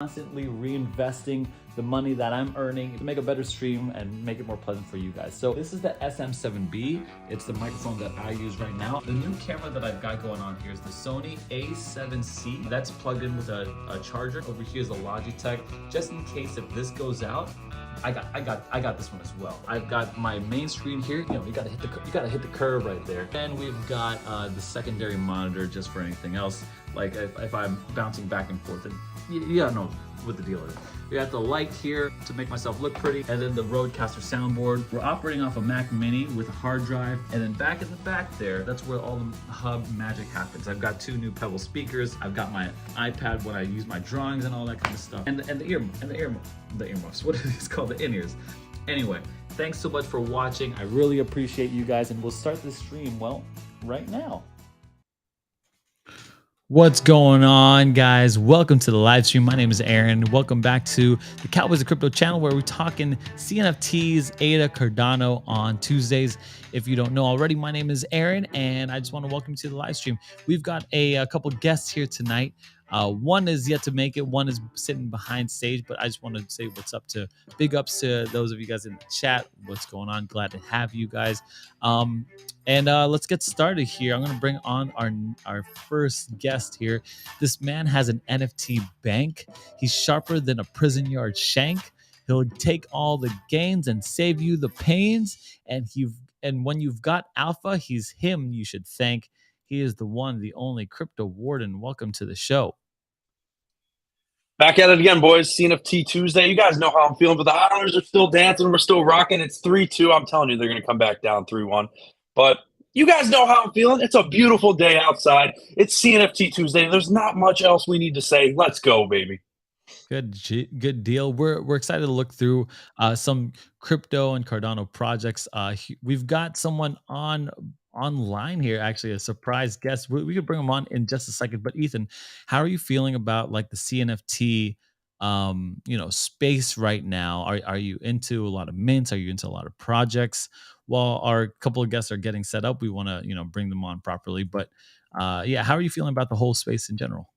constantly reinvesting the money that I'm earning to make a better stream and make it more pleasant for you guys. So this is the SM7B. It's the microphone that I use right now. The new camera that I've got going on here is the Sony A7C. That's plugged in with a charger. Over here is a Logitech. Just in case if this goes out, I got this one as well. I've got my main screen here. You know, you gotta hit the curve right there. And we've got the secondary monitor just for anything else. Like if I'm bouncing back and forth, and you gotta know what the deal is. We got the light here to make myself look pretty, and then the Rodecaster soundboard. We're operating off a Mac Mini with a hard drive, and then back in the back there, that's where all the hub magic happens. I've got 2 new Pebble speakers. I've got my iPad when I use my drawings and all that kind of stuff, and the earmuffs. What are these called? The in-ears. Anyway, thanks so much for watching. I really appreciate you guys, and we'll start this stream, well, right now. What's going on, guys? Welcome to the live stream. My name is Aaron. Welcome back to the Cowboys of Crypto channel, where we're talking CNFTs, ADA, Cardano on Tuesdays. If you don't know already, my name is Aaron, and I just want to welcome you to the live stream. We've got a couple guests here tonight. One is yet to make it. One is sitting behind stage, but I just want to say what's up to big ups to those of you guys in the chat. What's going on? Glad to have you guys. And let's get started here. I'm going to bring on our first guest here. This man has an NFT bank. He's sharper than a prison yard shank. He'll take all the gains and save you the pains. And when you've got alpha, he's him you should thank. He is the one, the only Crypto Warden. Welcome to the show. Back at it again, boys. CNFT Tuesday. You guys know how I'm feeling, but the Islanders are still dancing. We're still rocking. It's 3-2. I'm telling you, they're going to come back down 3-1. But you guys know how I'm feeling. It's a beautiful day outside. It's CNFT Tuesday. There's not much else we need to say. Let's go, baby. Good deal. We're excited to look through some crypto and Cardano projects. We've got someone online here, actually a surprise guest. We could bring him on in just a second. But Ethan, how are you feeling about like the CNFT space right now? Are you into a lot of mints? Are you into a lot of projects? While our couple of guests are getting set up, we want to bring them on properly. But yeah, how are you feeling about the whole space in general?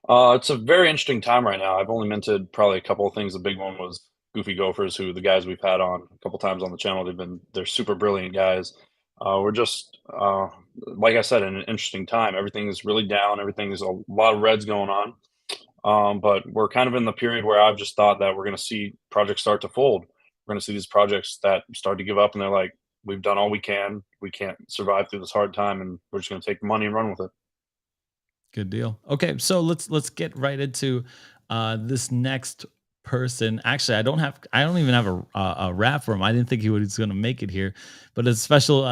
It's a very interesting time right now. I've only minted probably a couple of things. The big one was Goofy Gophers, who the guys we've had on a couple times on the channel, they're super brilliant guys. We're just like I said, in an interesting time. Everything is really down. Everything's a lot of reds going on. But we're kind of in the period where I've just thought that we're going to see projects start to fold. We're going to see these projects that start to give up, and they're like, we've done all we can. We can't survive through this hard time, and we're just going to take the money and run with it. Good deal. Okay, so let's get right into this next person. Actually, I don't even have a rap for him. I didn't think he was going to make it here, but a special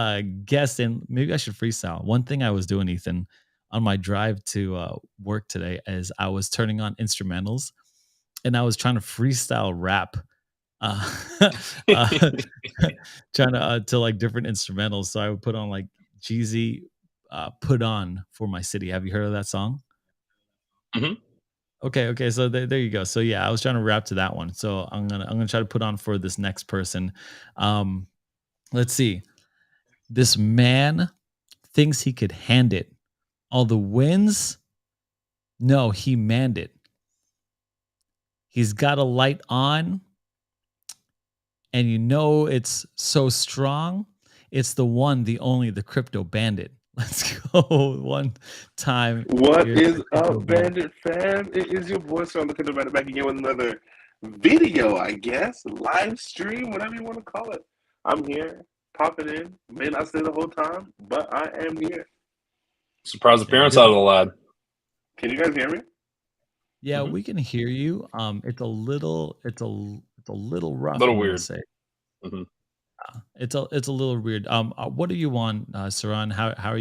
guest, and maybe I should freestyle. One thing I was doing, Ethan, on my drive to work today, is I was turning on instrumentals, and I was trying to freestyle rap, trying to like different instrumentals. So I would put on like Jeezy. Put on for my city. Have you heard of that song? Mm-hmm. Okay. So there you go. So yeah, I was trying to rap to that one. So I'm gonna try to put on for this next person. Let's see. This man thinks he could hand it. All the wins? No, he manned it. He's got a light on, and it's so strong. It's the one, the only, the Crypto Bandit. Let's go one time. What is up, Bandit fam? It is your boy, so I'm looking to back again with another video, I guess, live stream, whatever you want to call it. I'm here, popping in. May not stay the whole time, but I am here. Surprise appearance out of the lad. Can you guys hear me? Yeah, we can hear you. It's a little rough. A little weird. Say. Mm-hmm. It's a little weird. What are you on, Saran? How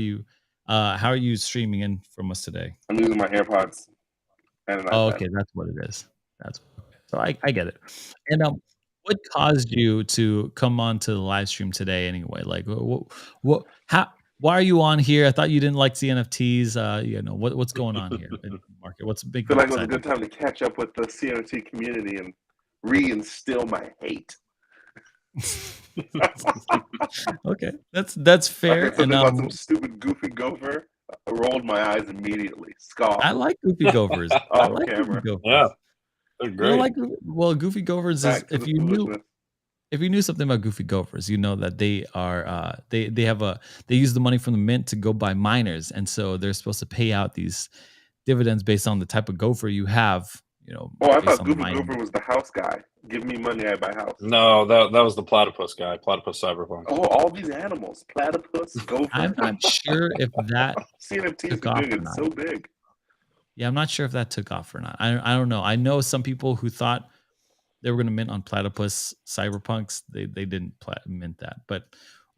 are you streaming in from us today? I'm using my AirPods. Okay, that's what it is. So I get it. And what caused you to come on to the live stream today anyway? Like why are you on here? I thought you didn't like CNFTs. What's going on here in the market? What's a big? I feel like it was a good time to catch up with the CNFT community and reinstill my hate. Okay, that's fair. Something about some stupid Goofy Gopher. I rolled my eyes immediately. I Scoffed. like Goofy Gophers. I Off like Goofy camera. Gophers. Yeah, they're You don't great. like Goofy Gophers is Back to the foolishness. if you knew something about Goofy Gophers, you know that they are they use the money from the mint to go buy miners, and so they're supposed to pay out these dividends based on the type of gopher you have, Oh, I based thought on the Goofy mining. Gopher was the house guy. Give me money, I buy house. No, that was the platypus guy, platypus cyberpunk. Oh, all these animals. Platypus, gopher. I'm not sure if that CNFT is took off big. or It's not. so big. Yeah, I'm not sure if that took off or not. I don't know. I know some people who thought they were going to mint on platypus cyberpunks. They didn't mint that. But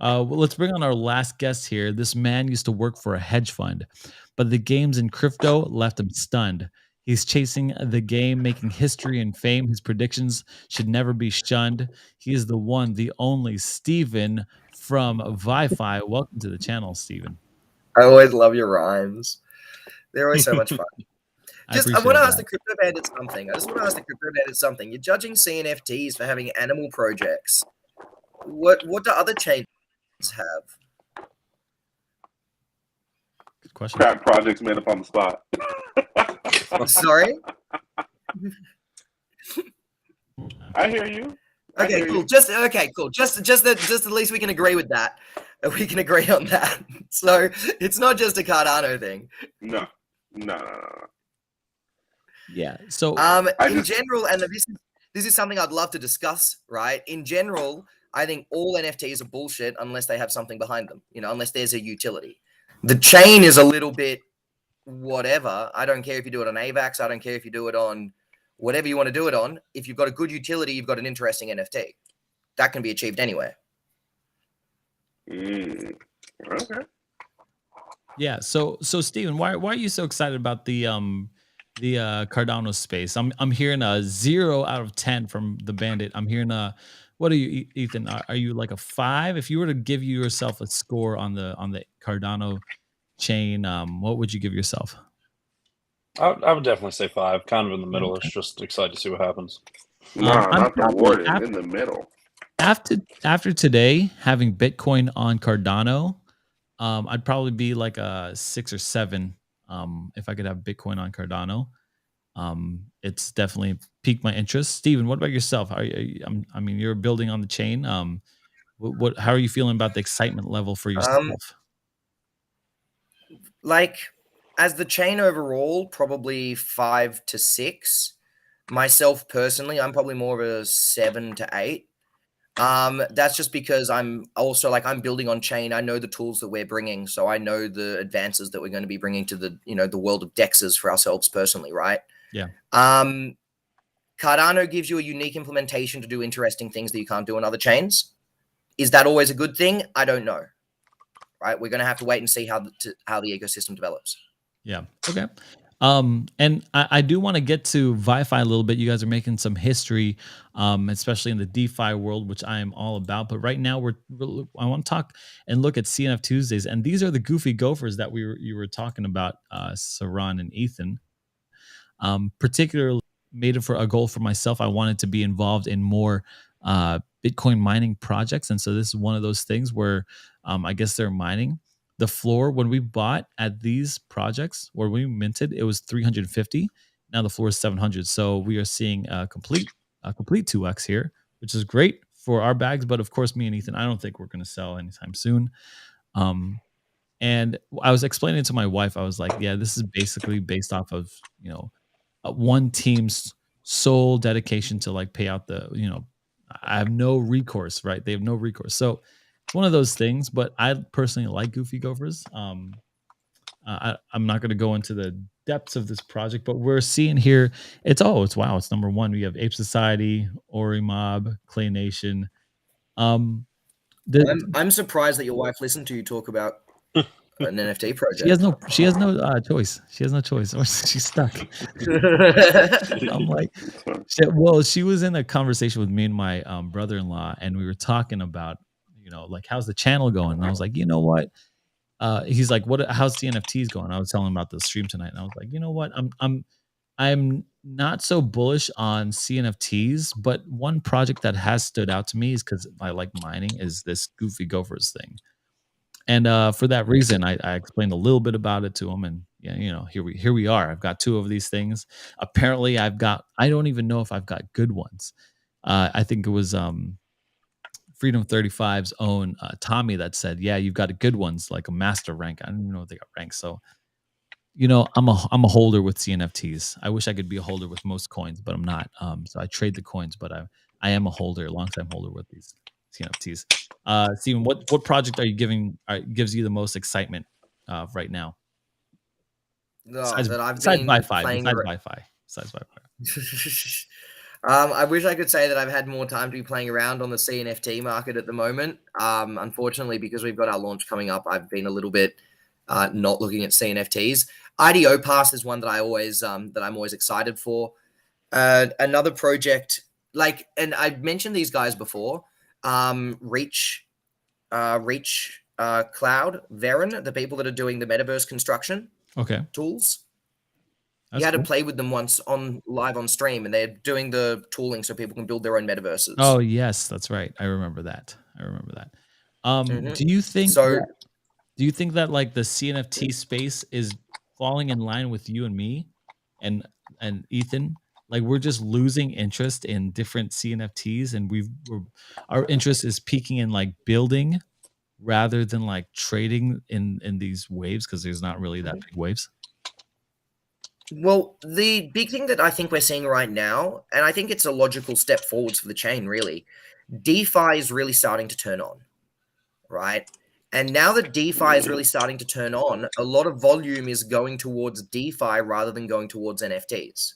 well, let's bring on our last guest here. This man used to work for a hedge fund, but the games in crypto left him stunned. He's chasing the game, making history and fame. His predictions should never be shunned. He is the one, the only Steven from VyFi. Welcome to the channel, Steven. I always love your rhymes. They're always so much fun. I want to ask the crypto bandit something. You're judging CNFTs for having animal projects. What do other chains have? Good question. Crap projects made up on the spot. Sorry? I hear you. Okay, cool. Just at least we can agree with that. We can agree on that. So it's not just a Cardano thing. No. Yeah. So in general, and this is something I'd love to discuss, right? In general, I think all NFTs are bullshit unless they have something behind them, unless there's a utility. The chain is a little bit whatever. I don't care if you do it on AVAX. I don't care if you do it on whatever you want to do it on. If you've got a good utility, you've got an interesting NFT. That can be achieved anywhere. Okay. Yeah. So Steven, why are you so excited about the Cardano space? I'm hearing a 0 out of 10 from the bandit. I'm hearing what are you, Ethan? Are you like a 5? If you were to give yourself a score on the Cardano chain, what would you give yourself? I would definitely say 5, kind of in the middle. Okay. It's just excited to see what happens. Nah, not the Warden, in the middle. After today, having Bitcoin on Cardano, I'd probably be like a 6 or 7 if I could have Bitcoin on Cardano. It's definitely piqued my interest. Steven, what about yourself? You're building on the chain. How are you feeling about the excitement level for yourself? Like, as the chain overall, probably 5 to 6. Myself personally, I'm probably more of a 7 to 8. That's just because I'm also I'm building on chain. I know the tools that we're bringing, so I know the advances that we're going to be bringing to the the world of DEXs for ourselves personally, right? Yeah. Cardano gives you a unique implementation to do interesting things that you can't do on other chains. Is that always a good thing? I don't know. Right? We're going to have to wait and see how the ecosystem develops. Yeah. Okay. And I do want to get to VyFi a little bit. You guys are making some history, especially in the DeFi world, which I am all about. But right now, I want to talk and look at CNFT Tuesdays, and these are the goofy gophers that you were talking about, Saran and Ethan. Particularly made it for a goal for myself. I wanted to be involved in more Bitcoin mining projects, and so this is one of those things where I guess they're mining. The floor when we bought at these projects where we minted, it was 350. Now the floor is 700. So we are seeing a complete 2x here, which is great for our bags. But of course, me and Ethan, I don't think we're going to sell anytime soon. And I was explaining to my wife, I was like, yeah, this is basically based off of one team's sole dedication to pay out the I have no recourse, right? They have no recourse. So it's one of those things, but I personally like Goofy Gophers. I'm not going to go into the depths of this project, but we're seeing here, it's number 1. We have Ape Society, Ori Mob, Clay Nation. I'm surprised that your wife listened to you talk about an NFT project. She has no choice. She has no choice, or she's stuck. I'm like, she was in a conversation with me and my brother-in-law, and we were talking about, how's the channel going? And I was like, you know what? He's like, how's the NFTs going? I was telling him about the stream tonight, and I was like, you know what? I'm not so bullish on CNFTs, but one project that has stood out to me is because I like mining is this Goofy Gophers thing. for that reason, I explained a little bit about it to him, and yeah, here we are. I've got 2 of these things. Apparently, I don't even know if I've got good ones. I think it was Freedom 35's own Tommy that said, "Yeah, you've got a good ones, like a master rank." I don't even know if they got ranks. So, I'm a holder with CNFTs. I wish I could be a holder with most coins, but I'm not. So I trade the coins, but I am a holder, a long-time holder with these CNFTs. Steven, what project are you gives you the most excitement right now? Besides That I've besides been VyFi, playing. besides VyFi. I wish I could say that I've had more time to be playing around on the CNFT market at the moment. Unfortunately, because we've got our launch coming up, I've been a little bit not looking at CNFTs. IDO Pass is one that I'm always excited for. Another project, and I've mentioned these guys before. Reach Cloud, Varen, the people that are doing the metaverse construction tools. You had to play with them once live on stream, and they're doing the tooling so people can build their own metaverses. Oh yes, that's right. I remember that. Do you think that like the CNFT space is falling in line with you and me and Ethan? Like we're just losing interest in different CNFTs, and our interest is peaking in like building rather than like trading in these waves, because there's not really that big waves. Well, the big thing that I think we're seeing right now, and I think it's a logical step forwards for the chain, really, DeFi is really starting to turn on, right? And now that DeFi is really starting to turn on, a lot of volume is going towards DeFi rather than going towards NFTs.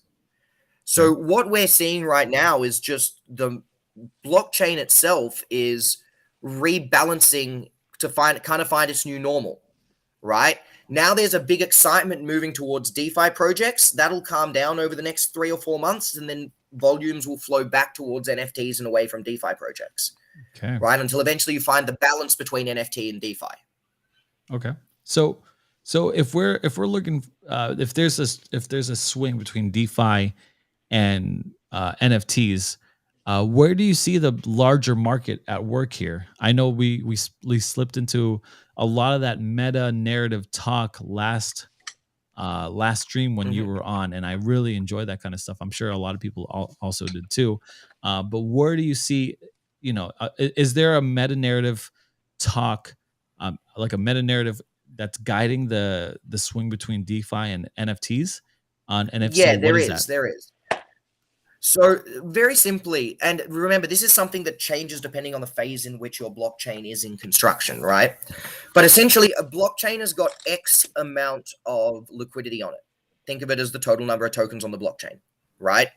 So what we're seeing right now is just the blockchain itself is rebalancing to find its new normal, right? Now there's a big excitement moving towards DeFi projects. That'll calm down over the next 3 or 4 months, and then volumes will flow back towards NFTs and away from DeFi projects. Okay. Right, until eventually you find the balance between NFT and DeFi. Okay. So if we're looking if there's a swing between DeFi and NFTs, where do you see the larger market at work here? I know we slipped into a lot of that meta narrative talk last stream when you were on, and I really enjoyed that kind of stuff. I'm sure a lot of people also did too. But where do you see, is there a meta narrative talk, like a meta narrative that's guiding the swing between DeFi and NFTs? And if so, what is that? There is. So very simply, and remember, this is something that changes depending on the phase in which your blockchain is in construction, right? But essentially, a blockchain has got X amount of liquidity on it. Think of it as the total number of tokens on the blockchain, right?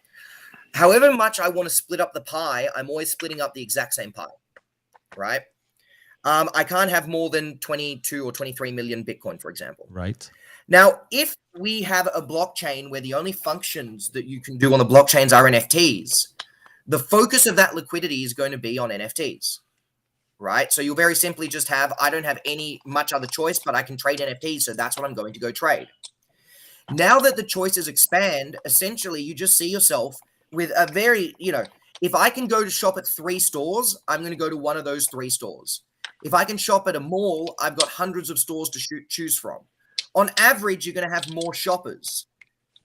However much I want to split up the pie, I'm always splitting up the exact same pie, right? I can't have more than 22 or 23 million Bitcoin, for example. Right. Now, if we have a blockchain where the only functions that you can do on the blockchains are NFTs, the focus of that liquidity is going to be on NFTs, right? So you'll very simply just I don't have much other choice, but I can trade NFTs, so that's what I'm going to go trade. Now that the choices expand, essentially you just see yourself with a very, if I can go to shop at 3 stores, I'm going to go to one of those 3 stores. If I can shop at a mall, I've got hundreds of stores to choose from. On average, you're going to have more shoppers,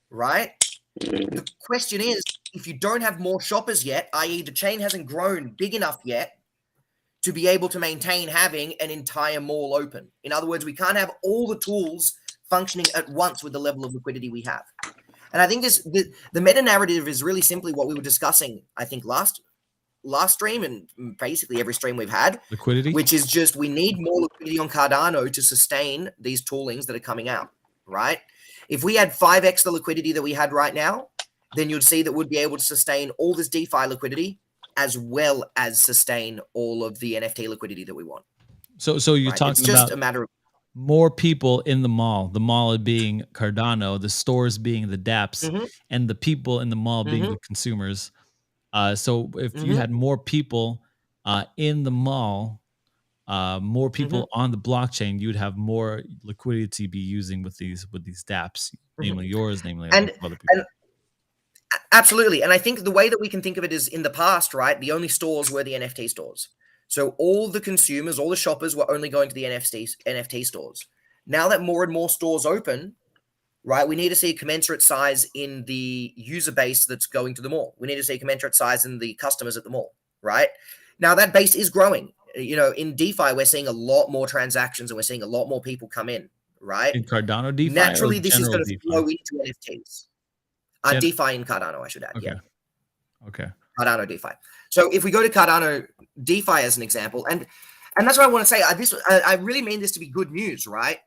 right? The question is, if you don't have more shoppers yet, i.e. the chain hasn't grown big enough yet to be able to maintain having an entire mall open. In other words, we can't have all the tools functioning at once with the level of liquidity we have. And I think the meta narrative is really simply what we were discussing, I think, last stream and basically every stream we've had. Liquidity? Which is just we need more liquidity on Cardano to sustain these toolings that are coming out, right? If we had 5x the liquidity that we had right now, then you'd see that we'd be able to sustain all this DeFi liquidity as well as sustain all of the NFT liquidity that we want. So you're talking it's just about a matter of more people in the mall being Cardano, the stores being the dApps, and the people in the mall being the consumers. So if you had more people in the mall, more people on the blockchain, you'd have more liquidity to be using with these dApps, namely yours, namely other people. And absolutely. And I think the way that we can think of it is in the past, right? The only stores were the NFT stores. So all the consumers, all the shoppers were only going to the NFT stores. Now that more and more stores open, right, we need to see a commensurate size in the user base that's going to the mall. We need to see a commensurate size in the customers at the mall, right? Now that base is growing. You know, in DeFi, we're seeing a lot more transactions and we're seeing a lot more people come in, right? In Cardano DeFi, naturally, or this is general going to DeFi? flow into NFTs. DeFi in Cardano, I should add. Okay. Yeah. Okay. Cardano DeFi. So if we go to Cardano DeFi as an example, and that's what I want to say. I really mean this to be good news, right?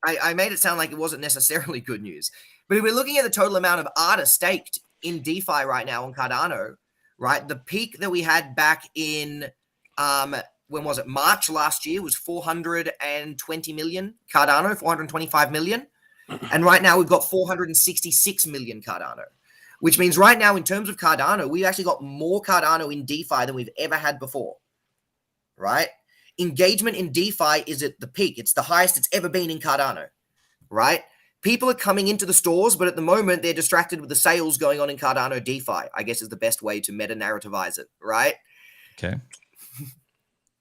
I made it sound like it wasn't necessarily good news, but if we're looking at the total amount of ADA staked in DeFi right now on Cardano, right? The peak that we had back in when was it? March last year was 420 million Cardano, 425 million, and right now we've got 466 million Cardano. Which means right now, in terms of Cardano, we've actually got more Cardano in DeFi than we've ever had before, right? Engagement in DeFi is at the peak. It's the highest it's ever been in Cardano, right? People are coming into the stores, but at the moment, they're distracted with the sales going on in Cardano DeFi, I guess is the best way to meta-narrativize it, right? Okay.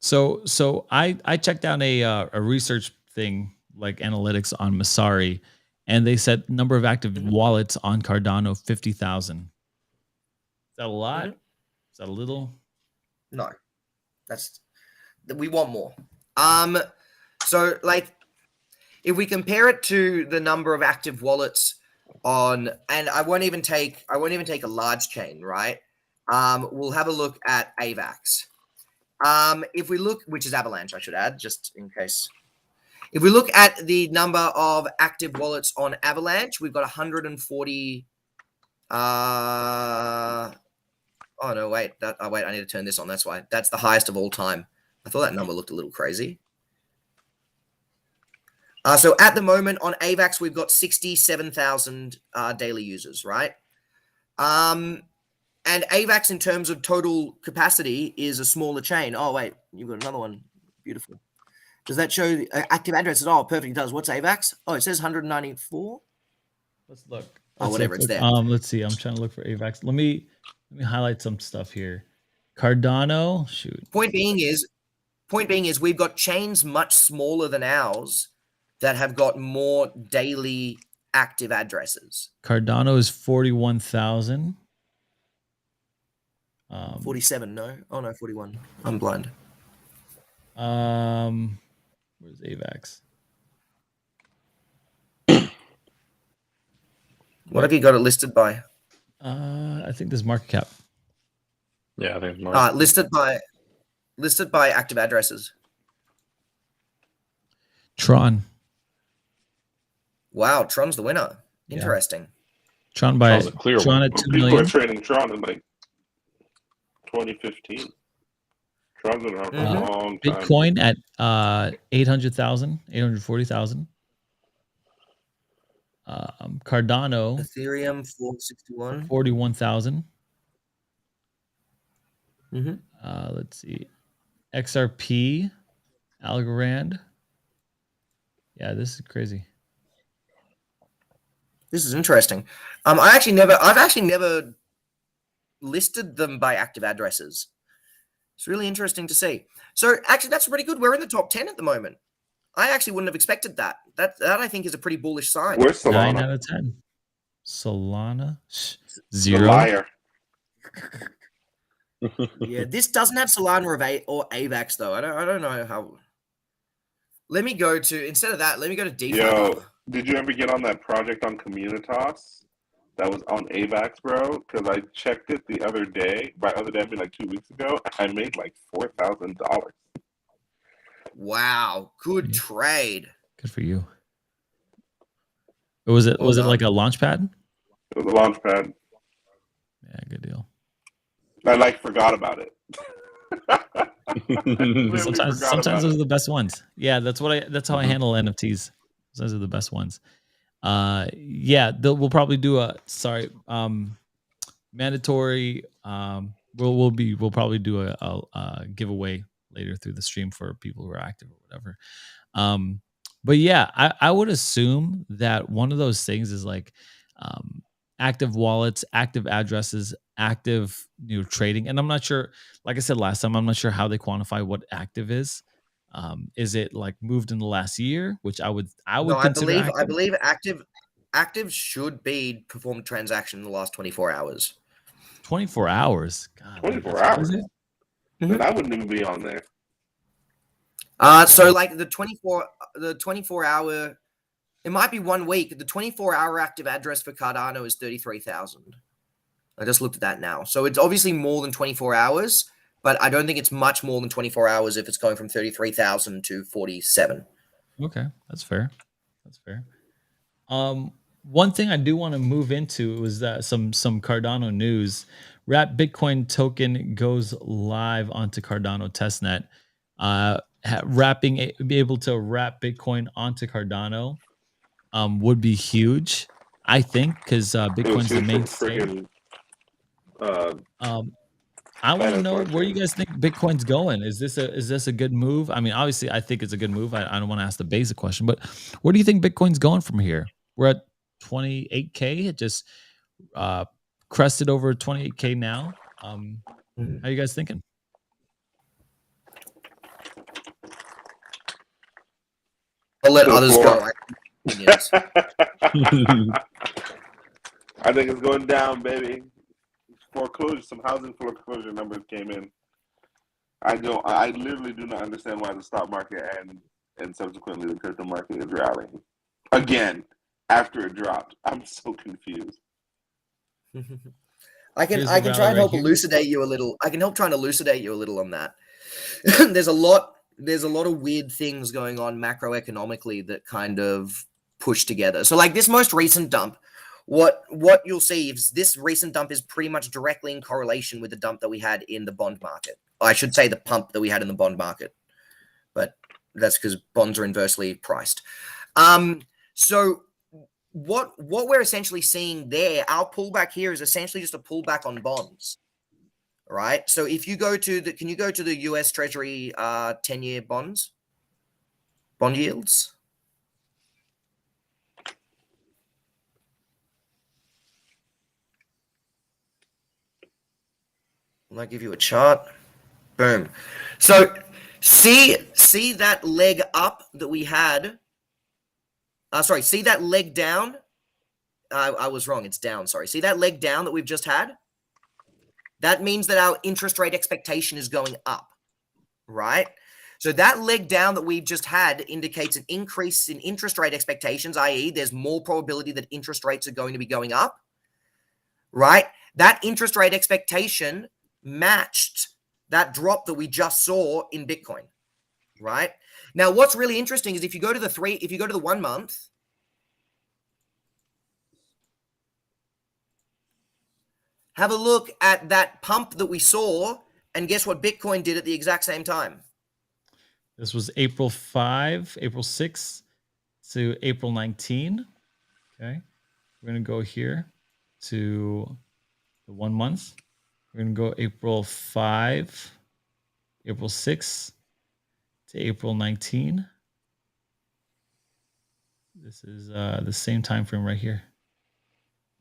So I checked out a research thing, like analytics on Masari, and they said number of active wallets on Cardano 50,000. Is that a lot? Is that a little? No, we want more. So like, if we compare it to the number of active wallets on, and I won't even take a large chain, right? We'll have a look at AVAX. If we look, which is Avalanche, I should add, just in case. If we look at the number of active wallets on Avalanche, we've got 140. Oh no, wait. I need to turn this on. That's why. That's the highest of all time. I thought that number looked a little crazy. So at the moment on AVAX, we've got 67,000 daily users, right? And AVAX in terms of total capacity is a smaller chain. Oh wait, you've got another one. Beautiful. Does that show the active addresses? Oh, perfect. It does. What's AVAX? Oh, it says 194. Let's look. Whatever. It's there. Let's see. I'm trying to look for AVAX. Let me highlight some stuff here. Cardano. Shoot. Point being is, we've got chains much smaller than ours that have got more daily active addresses. Cardano is 41,000. 47. No. Oh no, 41. I'm blind. Where's AVAX? What have you got it listed by? I think this market cap. Yeah, I think it's market. Listed by active addresses. Tron. Wow, Tron's the winner. Interesting. Yeah. Tron by clear Tron one. at 2 People million. are trading Tron in like 2015. Tron's been around for a long time. Bitcoin at 800,000, 840,000. Cardano. Ethereum 461. 41,000. Mm-hmm. Let's see. XRP, Algorand. Yeah, this is crazy. This is interesting. I've actually never listed them by active addresses. It's really interesting to see. So actually, that's pretty good. We're in the top 10 at the moment. I actually wouldn't have expected that. That I think is a pretty bullish sign. Where's Solana? 9 out of 10. Solana, The 0. liar. Yeah, this doesn't have Solana or AVAX though. I don't know how. Let me go to DeFi. Yo, did you ever get on that project on Communitas that was on AVAX, bro? Because I checked it the other day. By other day, I mean like 2 weeks ago. I made like $4,000. Wow, good trade. Good for you. Was it Well done. like a launch pad? It was a launch pad. Yeah, good deal. I forgot about it. Sometimes those are the best ones. Yeah, that's how I handle NFTs. Those are the best ones. We'll probably do mandatory. We'll probably do a giveaway later through the stream for people who are active or whatever. But yeah, I would assume that one of those things is like active wallets, active addresses, active trading. And I'm not sure, like I said last time, I'm not sure how they quantify what active is. Is it like moved in the last year, which I would No, consider active? I believe active should be performed a transaction in the last 24 hours. 24 hours. God, 24 hours. Mm-hmm. Then I wouldn't even be on there. So like the 24 hour, it might be 1 week. The 24-hour active address for Cardano is 33,000. I just looked at that now. So it's obviously more than 24 hours, but I don't think it's much more than 24 hours if it's going from 33,000 to 47. Okay, that's fair. That's fair. One thing I do want to move into was that some Cardano news. Wrap Bitcoin token goes live onto Cardano testnet. Be able to wrap Bitcoin onto Cardano would be huge, I think, because Bitcoin's the mainstay. I want to know where you guys think Bitcoin's going. Is this a good move? I mean, obviously, I think it's a good move. I don't want to ask the basic question, but where do you think Bitcoin's going from here? We're at 28K. It just crested over 28K now. How are you guys thinking? I'll let others go. I think it's going down, baby. Some housing foreclosure numbers came in. I literally do not understand why the stock market and subsequently the crypto market is rallying again after it dropped. I'm so confused. I can try and help elucidate you a little. I can help trying to elucidate you a little on that. There's a lot of weird things going on macroeconomically that kind of push together. So like this most recent dump, what you'll see is this recent dump is pretty much directly in correlation with the dump that we had in the bond market. I should say the pump that we had in the bond market, but that's because bonds are inversely priced. So what we're essentially seeing there, our pullback here is essentially just a pullback on bonds, right? So if you go to can you go to the U.S. Treasury 10-year bond yields? I'll give you a chart. Boom. So see that leg up that we had. See that leg down. I was wrong. It's down. Sorry. See that leg down that we've just had? That means that our interest rate expectation is going up, right? So that leg down that we've just had indicates an increase in interest rate expectations, i.e. there's more probability that interest rates are going to be going up, right? That interest rate expectation matched that drop that we just saw in Bitcoin, right? Now, what's really interesting is if you go to the 1 month, have a look at that pump that we saw and guess what Bitcoin did at the exact same time. This was April 6th to April 19. Okay. We're going to go here to the 1 month. We're going to go April 5, April 6 to April 19. This is the same time frame right here.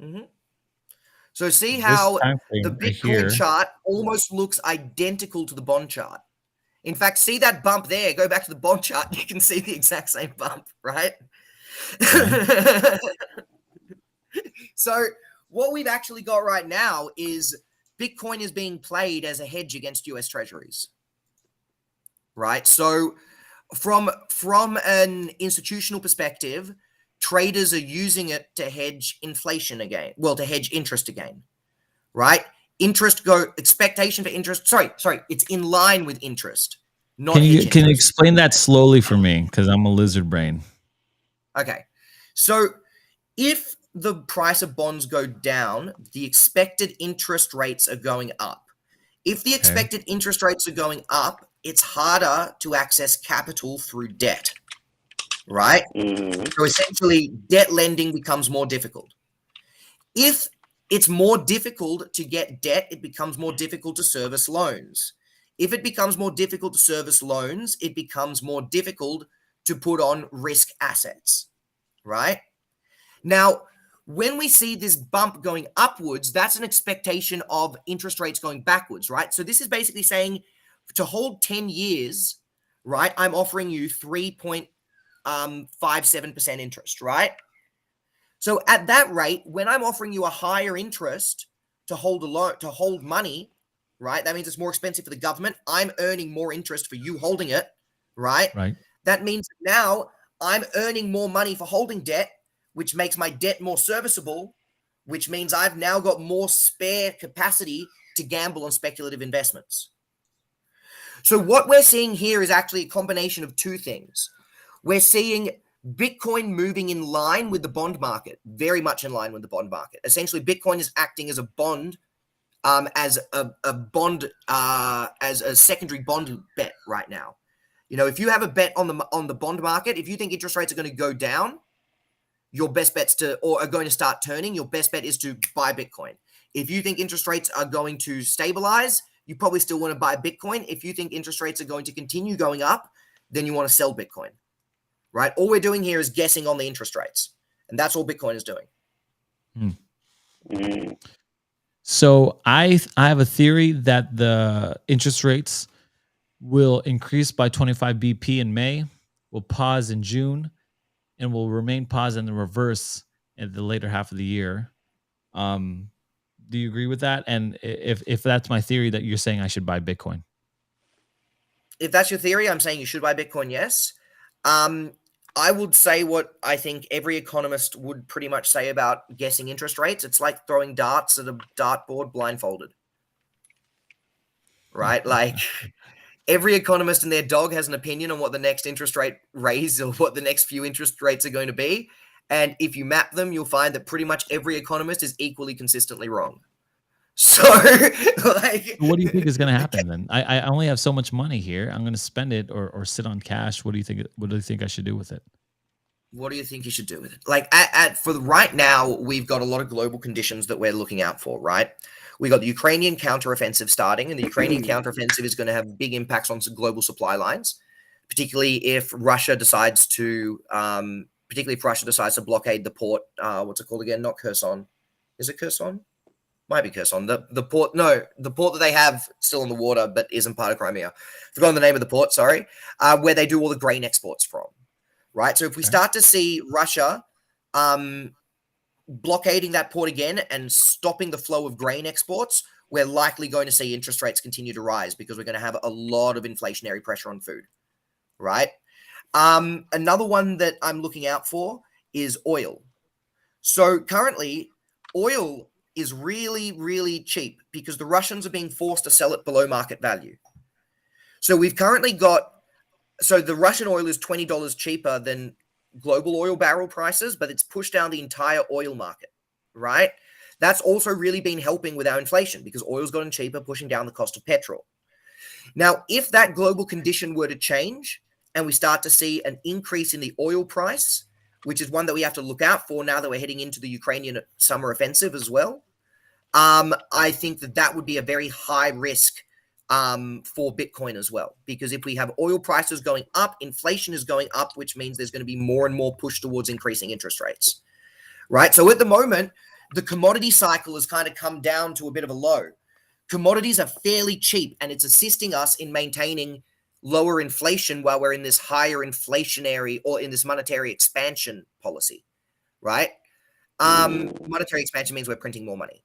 Mm-hmm. So see how the Bitcoin chart almost looks identical to the bond chart. In fact, see that bump there. Go back to the bond chart. You can see the exact same bump, right? Yeah. So what we've actually got right now is Bitcoin is being played as a hedge against US Treasuries, right? So from an institutional perspective, traders are using it to hedge inflation again. Well, to hedge interest again, right? Expectation for interest. Sorry. It's in line with interest. Can you explain that slowly for me? Because I'm a lizard brain. Okay. So if the price of bonds go down, the expected interest rates are going up. If the expected interest rates are going up, it's harder to access capital through debt, right? Mm-hmm. So essentially, debt lending becomes more difficult. If it's more difficult to get debt, it becomes more difficult to service loans. If it becomes more difficult to service loans, it becomes more difficult to put on risk assets, right? Now, When we see this bump going upwards, that's an expectation of interest rates going backwards, right? So this is basically saying to hold 10 years, right, I'm offering you 3.57% interest, right? So at that rate, when I'm offering you a higher interest to hold money, right? That means it's more expensive for the government. I'm earning more interest for you holding it, right? Right. That means now I'm earning more money for holding debt, which makes my debt more serviceable, which means I've now got more spare capacity to gamble on speculative investments. So what we're seeing here is actually a combination of two things. We're seeing Bitcoin moving in line with the bond market, very much in line with the bond market. Essentially, Bitcoin is acting as a bond, as a secondary bond bet right now. You know, if you have a bet on the bond market, if you think interest rates are going to go down, your best bets are going to start turning. Your best bet is to buy Bitcoin. If you think interest rates are going to stabilize, you probably still want to buy Bitcoin. If you think interest rates are going to continue going up, then you want to sell Bitcoin, right? All we're doing here is guessing on the interest rates, and that's all Bitcoin is doing. So I have a theory that the interest rates will increase by 25 BP in May, will pause in June, and will remain paused in the reverse in the later half of the year. Do you agree with that? And if that's my theory, that you're saying I should buy Bitcoin? If that's your theory, I'm saying you should buy Bitcoin, yes. I would say what I think every economist would pretty much say about guessing interest rates. It's like throwing darts at a dartboard blindfolded, right? Like every economist and their dog has an opinion on what the next interest rate raise or what the next few interest rates are going to be. And if you map them, you'll find that pretty much every economist is equally consistently wrong. So, like, what do you think is going to happen then? I only have so much money here. I'm going to spend it or sit on cash. What do you think? What do you think I should do with it? What do you think you should do with it? Like, for right now, we've got a lot of global conditions that we're looking out for, right? We got the Ukrainian counteroffensive starting, and the Ukrainian counteroffensive is going to have big impacts on global supply lines, particularly if Russia decides to, blockade the port. What's it called again? Not Kherson. Is it Kherson? Might be Kherson. The port. No, the port that they have still in the water, but isn't part of Crimea. Forgotten the name of the port. Sorry, where they do all the grain exports from. Right. So if we start to see Russia blockading that port again and stopping the flow of grain exports, we're likely going to see interest rates continue to rise because we're going to have a lot of inflationary pressure on food, right? Another one that I'm looking out for is oil. So currently, oil is really, really cheap because the Russians are being forced to sell it below market value. So we've currently got, so the Russian oil is $20 cheaper than global oil barrel prices, but it's pushed down the entire oil market, right? That's also really been helping with our inflation because oil's gotten cheaper, pushing down the cost of petrol. Now, if that global condition were to change and we start to see an increase in the oil price, which is one that we have to look out for now that we're heading into the Ukrainian summer offensive as well, I think that would be a very high risk for Bitcoin as well. Because if we have oil prices going up, inflation is going up, which means there's going to be more and more push towards increasing interest rates, right? So at the moment, the commodity cycle has kind of come down to a bit of a low. Commodities are fairly cheap, and it's assisting us in maintaining lower inflation while we're in this higher inflationary or in this monetary expansion policy, right? Monetary expansion means we're printing more money.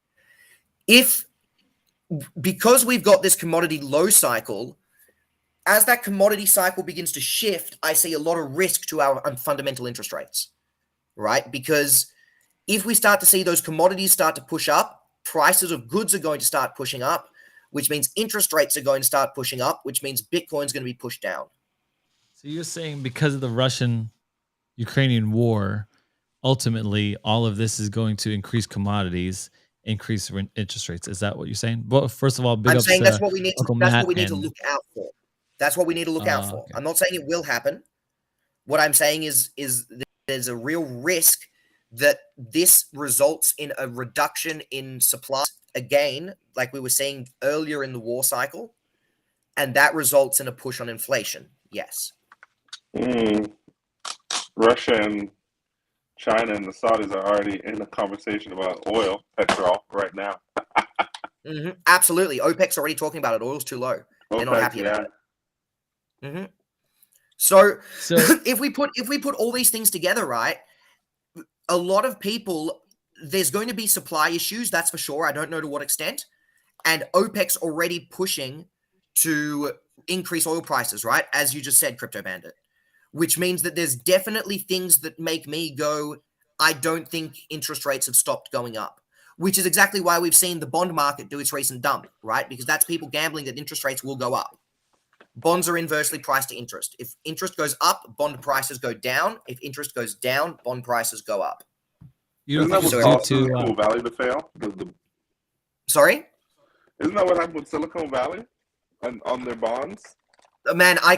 Because we've got this commodity low cycle, as that commodity cycle begins to shift, I see a lot of risk to our fundamental interest rates, right? Because if we start to see those commodities start to push up, prices of goods are going to start pushing up, which means interest rates are going to start pushing up, which means Bitcoin's going to be pushed down. So you're saying because of the Russian-Ukrainian war, ultimately all of this is going to increase commodities, increase interest rates. Is that what you're saying? Well, first of all, I'm saying that's what we need to look out for. That's what we need to look out for. Okay. I'm not saying it will happen. What I'm saying is there's a real risk that this results in a reduction in supply again, like we were seeing earlier in the war cycle, and that results in a push on inflation. Yes. Russia and China and the Saudis are already in a conversation about oil, petrol, right now. Absolutely. OPEC's already talking about it. Oil's too low. They're not happy about it. So if we put all these things together, right, a lot of people, there's going to be supply issues, that's for sure. I don't know to what extent. And OPEC's already pushing to increase oil prices, right? As you just said, Crypto Bandit, which means that there's definitely things that make me go, I don't think interest rates have stopped going up, which is exactly why we've seen the bond market do its recent dump, right? Because that's people gambling that interest rates will go up. Bonds are inversely priced to interest. If interest goes up, bond prices go down. If interest goes down, bond prices go up. Isn't that what caused Silicon Valley to fail? Sorry? Isn't that what happened with Silicon Valley on their bonds? Man, I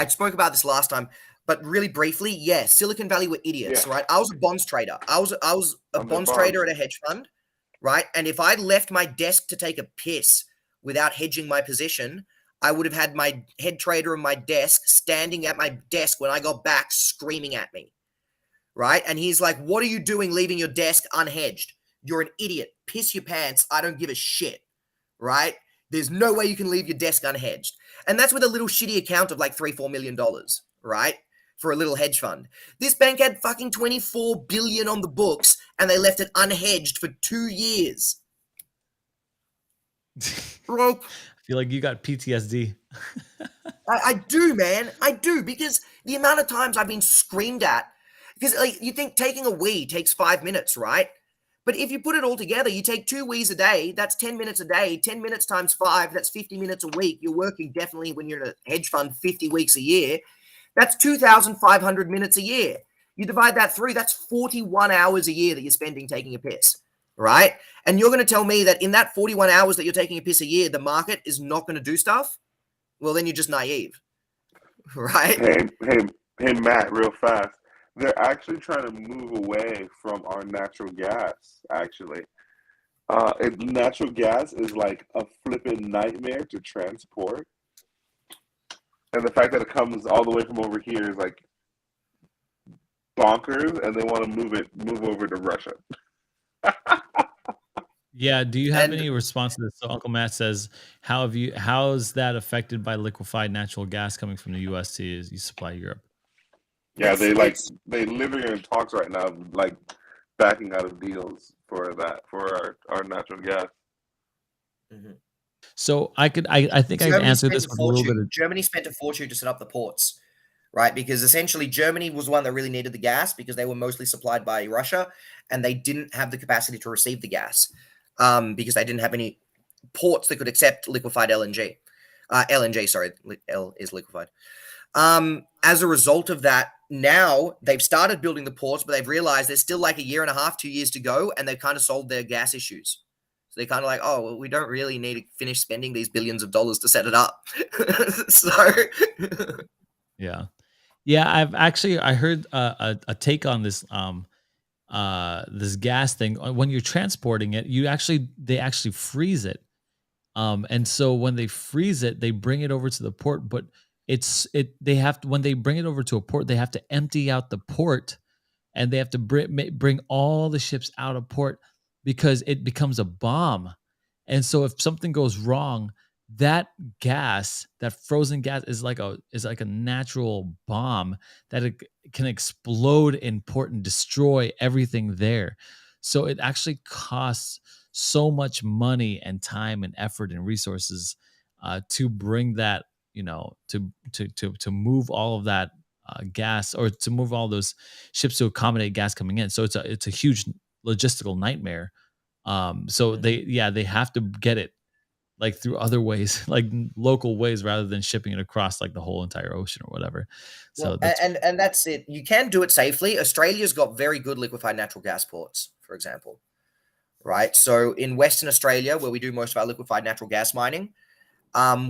spoke about this last time, but really briefly, yeah, Silicon Valley were idiots, right? I was a bonds trader. I was a bonds trader at a hedge fund, right? And if I left my desk to take a piss without hedging my position, I would have had my head trader on my desk standing at my desk when I got back screaming at me, right? And he's like, what are you doing leaving your desk unhedged? You're an idiot. Piss your pants. I don't give a shit, right? There's no way you can leave your desk unhedged. And that's with a little shitty account of like $3-4 million, right? For a little hedge fund. This bank had fucking 24 billion on the books and they left it unhedged for 2 years. Bro, I feel like you got PTSD. I do, man. I do, because the amount of times I've been screamed at, because like you think taking a wee takes 5 minutes, right? But if you put it all together, you take 2 wees a day, that's 10 minutes a day, 10 minutes times 5, that's 50 minutes a week. You're working definitely when you're in a hedge fund 50 weeks a year. That's 2,500 minutes a year. You divide that through, that's 41 hours a year that you're spending taking a piss, right? And you're going to tell me that in that 41 hours that you're taking a piss a year, the market is not going to do stuff? Well, then you're just naive, right? Hey, Matt, real fast. They're actually trying to move away from our natural gas, actually. Natural gas is like a flipping nightmare to transport. And the fact that it comes all the way from over here is like bonkers, and they want to move over to Russia. Yeah. Do you have any response to this? So Uncle Matt says, how is that affected by liquefied natural gas coming from the U.S. to you supply Europe? Yeah, they literally are in talks right now, like backing out of deals for our natural gas. So I think I can answer this with a little bit of... Germany spent a fortune to set up the ports, right? Because essentially Germany was the one that really needed the gas because they were mostly supplied by Russia and they didn't have the capacity to receive the gas because they didn't have any ports that could accept liquefied LNG. LNG, sorry, L is liquefied. As a result of that, now they've started building the ports, but they've realized there's still like 1.5 years, 2 years to go, and they've kind of solved their gas issues. So they're kind of like, oh, well, we don't really need to finish spending these billions of dollars to set it up. Yeah. I heard a take on this this gas thing. When you're transporting it, they actually freeze it. And so when they freeze it, they bring it over to the port, but when they bring it over to a port, they have to empty out the port and they have to bring all the ships out of port because it becomes a bomb. And so if something goes wrong, that gas, that frozen gas is like a natural bomb that it can explode in port and destroy everything there. So it actually costs so much money and time and effort and resources to bring that, to move all of that gas, or to move all those ships to accommodate gas coming in. So it's a huge logistical nightmare. So they have to get it like through other ways, like local ways, rather than shipping it across like the whole entire ocean or whatever. So and that's it. You can do it safely. Australia's got very good liquefied natural gas ports, for example. Right. So in Western Australia, where we do most of our liquefied natural gas mining,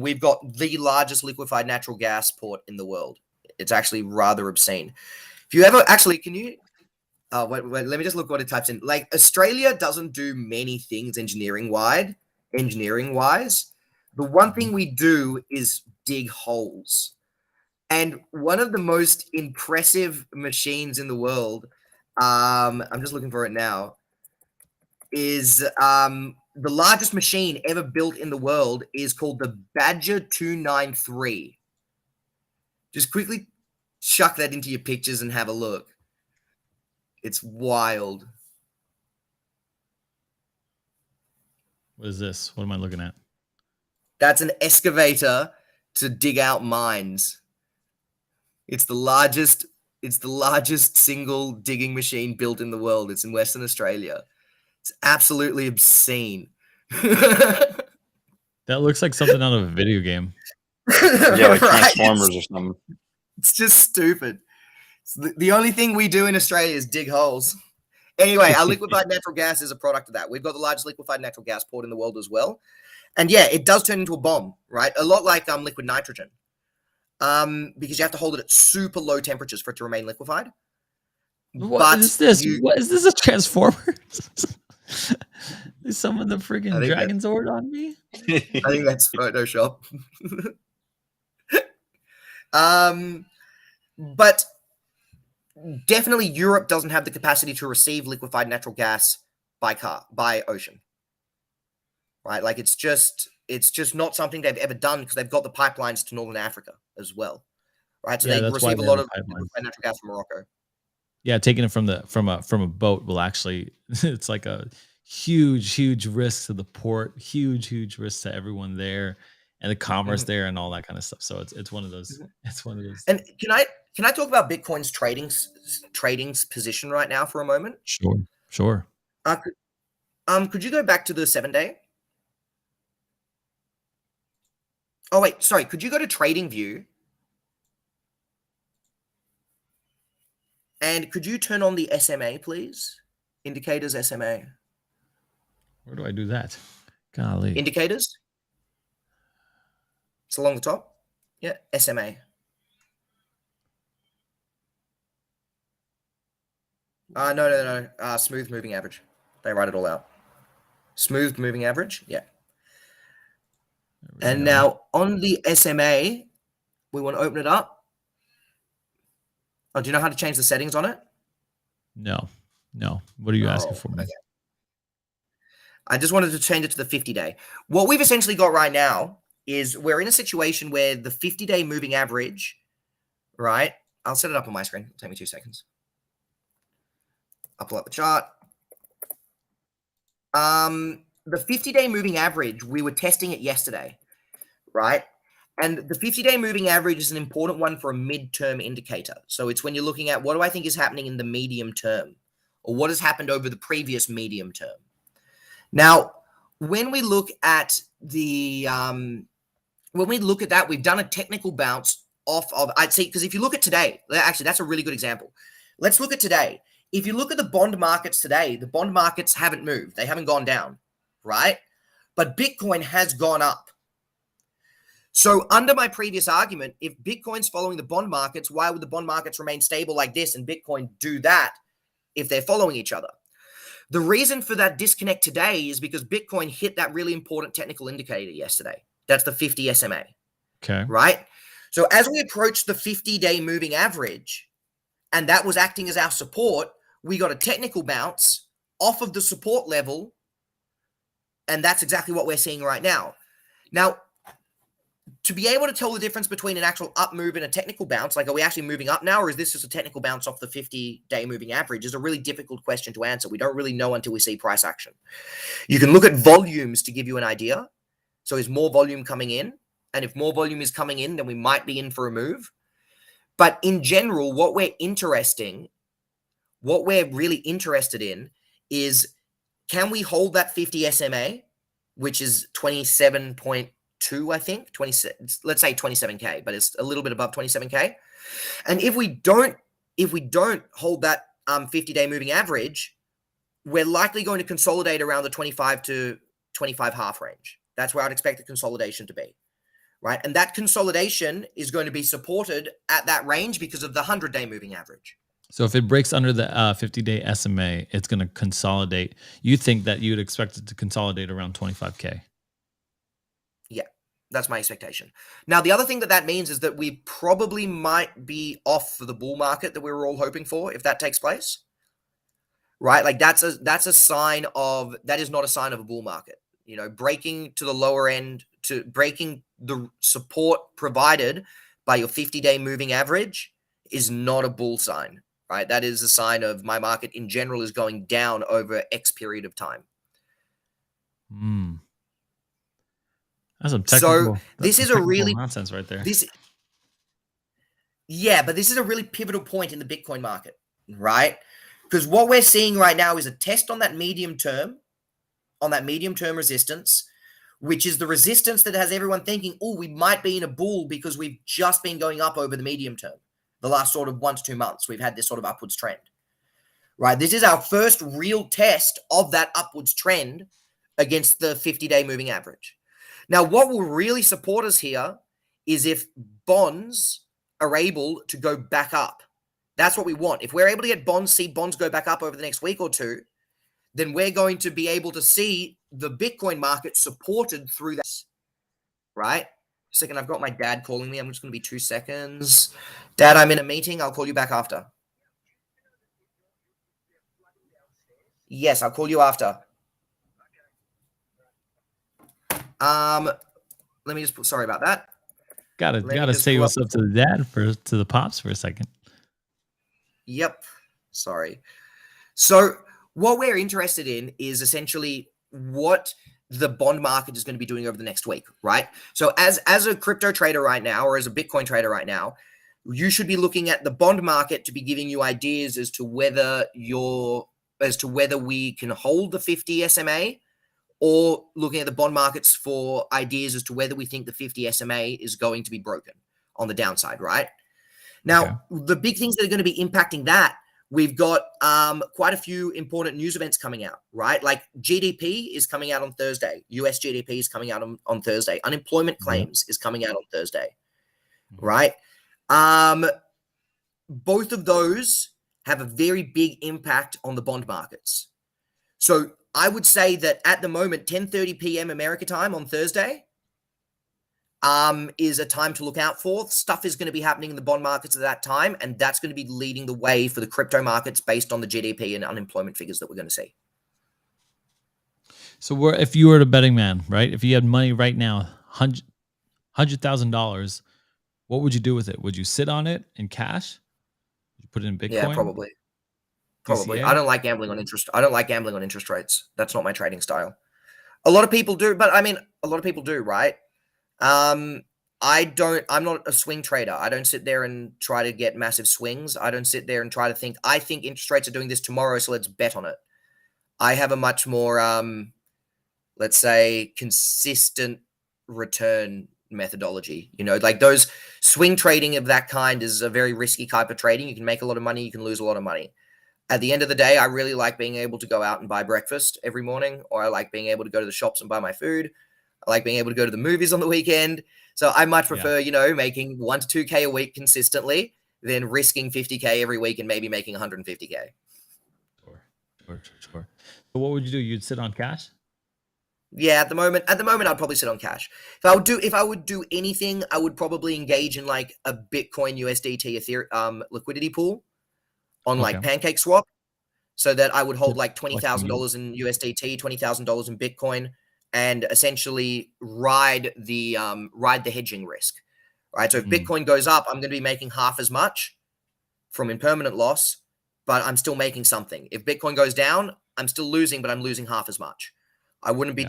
we've got the largest liquefied natural gas port in the world. It's actually rather obscene. If you ever can you? Wait, let me just look what it types in. Like Australia doesn't do many things engineering wise. The one thing we do is dig holes. And one of the most impressive machines in the world, I'm just looking for it now, is the largest machine ever built in the world is called the Badger 293. Just quickly chuck that into your pictures and have a look. It's wild. What is this? What am I looking at? That's an excavator to dig out mines. It's the largest single digging machine built in the world. It's in Western Australia. It's absolutely obscene. That looks like something out of a video game. Yeah, like Right? Transformers or something. It's just stupid. The only thing we do in Australia is dig holes. Anyway, our liquefied natural gas is a product of that. We've got the largest liquefied natural gas port in the world as well. And yeah, it does turn into a bomb, right? A lot like liquid nitrogen. Because you have to hold it at super low temperatures for it to remain liquefied. What is this? What is this, a Transformer? Is someone the freaking Dragon Zord on me? I think that's Photoshop. But definitely Europe doesn't have the capacity to receive liquefied natural gas by ocean. Right? Like it's just not something they've ever done because they've got the pipelines to Northern Africa as well. Right? So they receive a lot of liquefied natural gas from Morocco. Yeah, taking it from a boat will actually, it's like a huge risk to the port, huge risk to everyone there and the commerce there and all that kind of stuff. So it's one of those. It's one of those. And can I talk about Bitcoin's trading's position right now for a moment? Sure. Could you go back to the 7-day? Oh wait, sorry. Could you go to Trading View? And could you turn on the SMA, please? Indicators SMA. Where do I do that? Golly. Indicators. It's along the top. Yeah, SMA. No. Smooth moving average. They write it all out. Smooth moving average. Yeah. And now on the SMA, we want to open it up. Oh, do you know how to change the settings on it? No. What are you asking for me? Okay. I just wanted to change it to the 50-day. What we've essentially got right now is we're in a situation where the 50-day moving average, right? I'll set it up on my screen. It'll take me 2 seconds. I'll pull up the chart. The 50-day moving average, we were testing it yesterday, right? And the 50-day moving average is an important one for a midterm indicator. So it's when you're looking at what do I think is happening in the medium term or what has happened over the previous medium term. Now, when we look at that, we've done a technical bounce off of, I'd say, because if you look at today, actually, that's a really good example. Let's look at today. If you look at the bond markets today, the bond markets haven't moved. They haven't gone down, right? But Bitcoin has gone up. So under my previous argument, if Bitcoin's following the bond markets, why would the bond markets remain stable like this and Bitcoin do that if they're following each other? The reason for that disconnect today is because Bitcoin hit that really important technical indicator yesterday. That's the 50 SMA. Okay. Right? So as we approach the 50-day moving average, and that was acting as our support, we got a technical bounce off of the support level, and that's exactly what we're seeing right now. Now, to be able to tell the difference between an actual up move and a technical bounce, like are we actually moving up now or is this just a technical bounce off the 50-day moving average, is a really difficult question to answer. We don't really know until we see price action. You can look at volumes to give you an idea. So is more volume coming in? And if more volume is coming in, then we might be in for a move. But in general, what we're really interested in is, can we hold that 50 SMA, which is 27.2, I think, 27, let's say 27K, but it's a little bit above 27K. And if we don't hold that 50-day moving average, we're likely going to consolidate around the 25 to 25 half range. That's where I'd expect the consolidation to be, right? And that consolidation is going to be supported at that range because of the 100-day moving average. So if it breaks under the 50-day SMA, it's going to consolidate. You think that you'd expect it to consolidate around 25K? Yeah. That's my expectation. Now, the other thing that means is that we probably might be off for the bull market that we were all hoping for if that takes place. Right? Like that's a sign of, that is not a sign of a bull market. You know, breaking to the lower end, to breaking the support provided by your 50-day moving average is not a bull sign, right? That is a sign of my market in general is going down over X period of time. That's some technical. So this is a really nonsense right there. But this is a really pivotal point in the Bitcoin market, right? Because what we're seeing right now is a test on that medium term resistance, which is the resistance that has everyone thinking, oh, we might be in a bull because we've just been going up over the medium term. The last sort of 1 to 2 months, we've had this sort of upwards trend, right? This is our first real test of that upwards trend against the 50-day moving average. Now, what will really support us here is if bonds are able to go back up. That's what we want. If we're able to get see bonds go back up over the next week or two, then we're going to be able to see the Bitcoin market supported through that, right? Second, I've got my dad calling me. I'm just going to be 2 seconds. Dad, I'm in a meeting. I'll call you back after. Yes, I'll call you after. Let me just sorry about that. Gotta say what's up to the dad to the pops for a second. Yep. Sorry. So what we're interested in is essentially what the bond market is going to be doing over the next week, right? So as a crypto trader right now, or as a Bitcoin trader right now, you should be looking at the bond market to be giving you ideas as to whether we can hold the 50 SMA, or looking at the bond markets for ideas as to whether we think the 50 SMA is going to be broken on the downside, right? Now, The big things that are going to be impacting that, we've got quite a few important news events coming out, right? Like GDP is coming out on Thursday. US GDP is coming out on Thursday. Unemployment claims is coming out on Thursday, right? Both of those have a very big impact on the bond markets. So I would say that at the moment, 10:30 p.m. America time on Thursday is a time to look out for. Stuff is going to be happening in the bond markets at that time, and that's going to be leading the way for the crypto markets based on the GDP and unemployment figures that we're going to see. So if you were a betting man, right? If you had money right now, $100,000, what would you do with it? Would you sit on it in cash? Would you put it in Bitcoin? Yeah, probably. DCA? I don't like gambling on interest. I don't like gambling on interest rates. That's not my trading style. A lot of people do, but I mean, a lot of people do, right? I'm not a swing trader. I don't sit there and try to get massive swings. I don't sit there and try to think, I think interest rates are doing this tomorrow, so let's bet on it. I have a much more, let's say, consistent return methodology. You know, like those swing trading of that kind is a very risky type of trading. You can make a lot of money. You can lose a lot of money. At the end of the day, I really like being able to go out and buy breakfast every morning, or I like being able to go to the shops and buy my food. I like being able to go to the movies on the weekend. So I much prefer, making 1 to 2K a week consistently than risking 50K every week and maybe making 150K. Sure. So what would you do? You'd sit on cash? Yeah, at the moment, I'd probably sit on cash. If I would do anything, I would probably engage in like a Bitcoin USDT Ethereum liquidity pool on like Pancake Swap, so that I would hold like $20,000 in USDT, $20,000 in Bitcoin, and essentially ride the hedging risk, right? So if Bitcoin goes up, I'm going to be making half as much from impermanent loss, but I'm still making something. If Bitcoin goes down, I'm still losing, but I'm losing half as much. I wouldn't be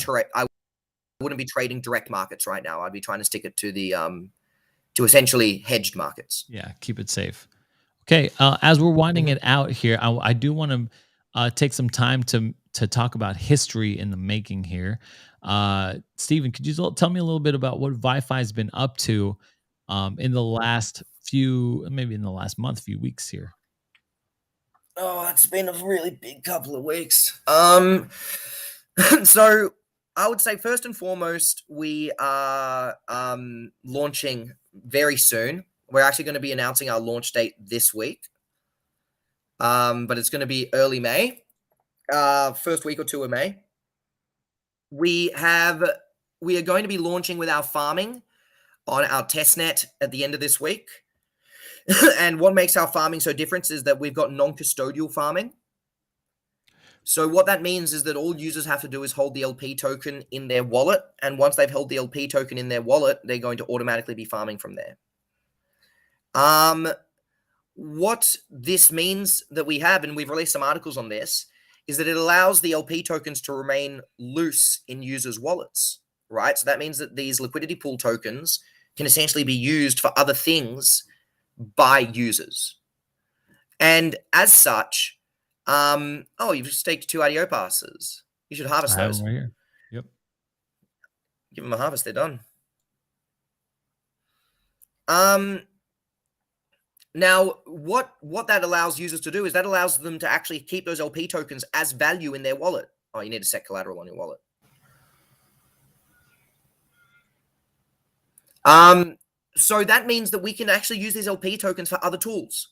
trading direct markets right now. I'd be trying to stick it to the to essentially hedged markets. Yeah, keep it safe. Okay, as we're winding it out here, I do want to take some time to talk about history in the making here. Steven, could you tell me a little bit about what VyFi has been up to in the last few month, few weeks here? Oh, it's been a really big couple of weeks. So I would say first and foremost, we are launching very soon. We're actually going to be announcing our launch date this week, but it's going to be early May, first week or two of May. We have we are going to be launching with our farming on our testnet at the end of this week. And what makes our farming so different is that we've got non-custodial farming. So what that means is that all users have to do is hold the LP token in their wallet. And once they've held the LP token in their wallet, they're going to automatically be farming from there. What this means that we have, and we've released some articles on this, is that it allows the LP tokens to remain loose in users' wallets, right? So that means that these liquidity pool tokens can essentially be used for other things by users. And as such, you've staked 2 IDO passes. You should harvest those. Right here. Yep. Give them a harvest. They're done. Now, what that allows users to do is that allows them to actually keep those LP tokens as value in their wallet. Oh, you need to set collateral on your wallet. So that means that we can actually use these LP tokens for other tools.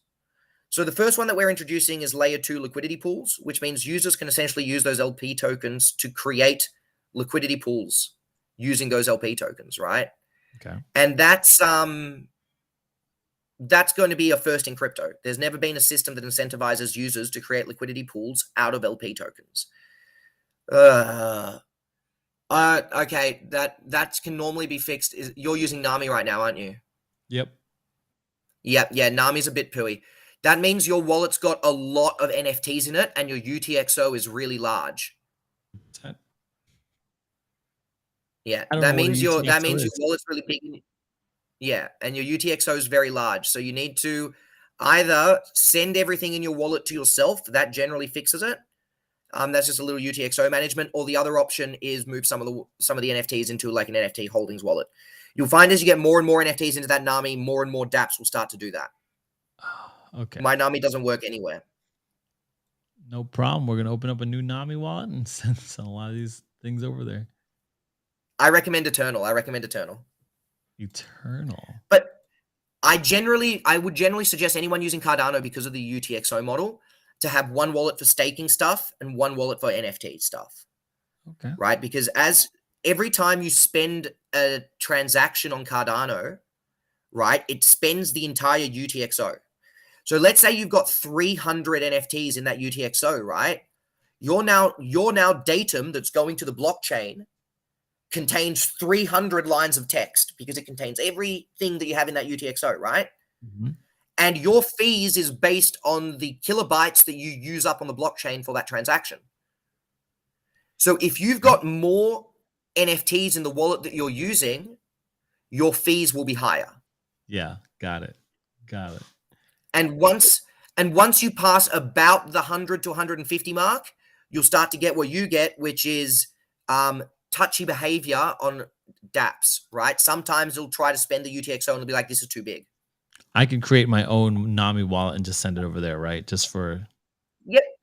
So the first one that we're introducing is layer 2 liquidity pools, which means users can essentially use those LP tokens to create liquidity pools using those LP tokens, right? Okay. And that's going to be a first in crypto. There's never been a system that incentivizes users to create liquidity pools out of LP tokens. Okay, that can normally be fixed. You're using Nami right now, aren't you? Yep. Yeah, Nami's a bit pooey. That means your wallet's got a lot of NFTs in it, and your UTXO is really large. Yeah, that means your wallet's really big. Yeah, and your UTXO is very large. So you need to either send everything in your wallet to yourself. That generally fixes it. That's just a little UTXO management. Or the other option is move some of the NFTs into like an NFT holdings wallet. You'll find as you get more and more NFTs into that Nami, more and more dApps will start to do that. Okay. My Nami doesn't work anywhere. No problem. We're going to open up a new Nami wallet and send a lot of these things over there. I recommend Eternal. Eternal. But I would generally suggest anyone using Cardano, because of the UTXO model, to have one wallet for staking stuff and one wallet for NFT stuff. Okay. Right? Because every time you spend a transaction on Cardano, right, it spends the entire UTXO. So let's say you've got 300 NFTs in that UTXO, right? Your datum that's going to the blockchain contains 300 lines of text because it contains everything that you have in that UTXO, right? Mm-hmm. And your fees is based on the kilobytes that you use up on the blockchain for that transaction. So if you've got more NFTs in the wallet that you're using, your fees will be higher. Yeah, got it. And once you pass about the 100 to 150 mark, you'll start to get what you get, which is touchy behavior on dApps, right? Sometimes it'll try to spend the UTXO and it'll be like, this is too big. I can create my own Nami wallet and just send it over there, right? Just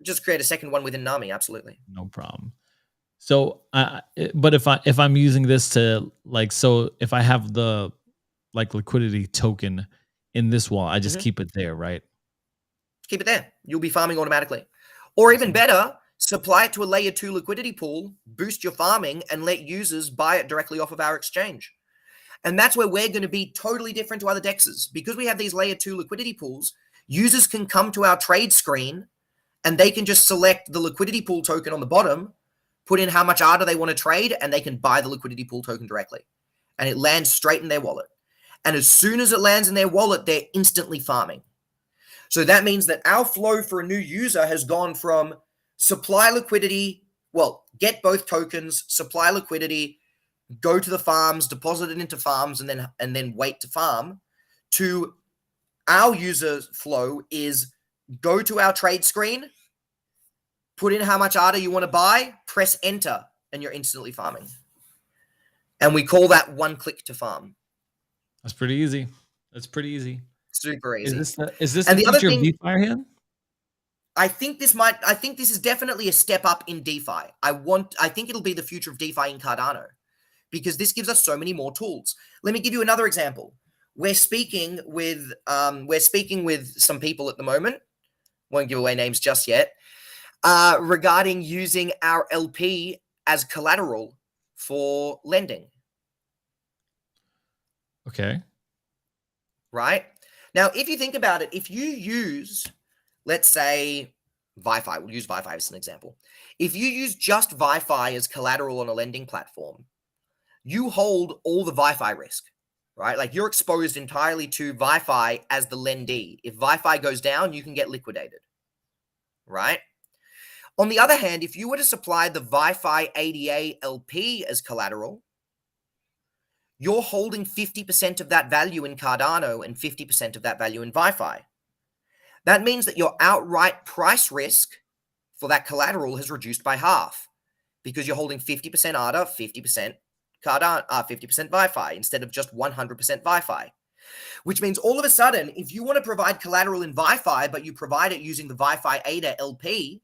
Just create a second one within Nami, absolutely. No problem. So, but if I'm using this to if I have the liquidity token in this wallet, I just keep it there, right? Keep it there. You'll be farming automatically. Or even better, supply it to a layer 2 liquidity pool, boost your farming, and let users buy it directly off of our exchange. And that's where we're going to be totally different to other DEXs. Because we have these layer 2 liquidity pools, users can come to our trade screen and they can just select the liquidity pool token on the bottom, put in how much ADA they want to trade, and they can buy the liquidity pool token directly. And it lands straight in their wallet. And as soon as it lands in their wallet, they're instantly farming. So that means that our flow for a new user has gone from supply liquidity, get both tokens, supply liquidity, go to the farms, deposit it into farms, and then wait to farm, to our user flow is go to our trade screen, put in how much ADA you want to buy, press enter, and you're instantly farming. And we call that one click to farm. That's pretty easy. Super easy. Is this and the other future thing, of DeFi here? I think this is definitely a step up in DeFi. I think it'll be the future of DeFi in Cardano, because this gives us so many more tools. Let me give you another example. We're speaking with some people at the moment. Won't give away names just yet. Regarding using our LP as collateral for lending. Okay. Right? Now, if you think about it, if you use, let's say, VyFi, we'll use VyFi as an example. If you use just VyFi as collateral on a lending platform, you hold all the VyFi risk, right? Like you're exposed entirely to VyFi as the lendee. If VyFi goes down, you can get liquidated, right? On the other hand, if you were to supply the VyFi ADA LP as collateral, you're holding 50% of that value in Cardano and 50% of that value in VyFi. That means that your outright price risk for that collateral has reduced by half because you're holding 50% ADA, 50% Cardano, 50% VyFi instead of just 100% VyFi. Which means all of a sudden, if you want to provide collateral in VyFi, but you provide it using the VyFi ADA LP,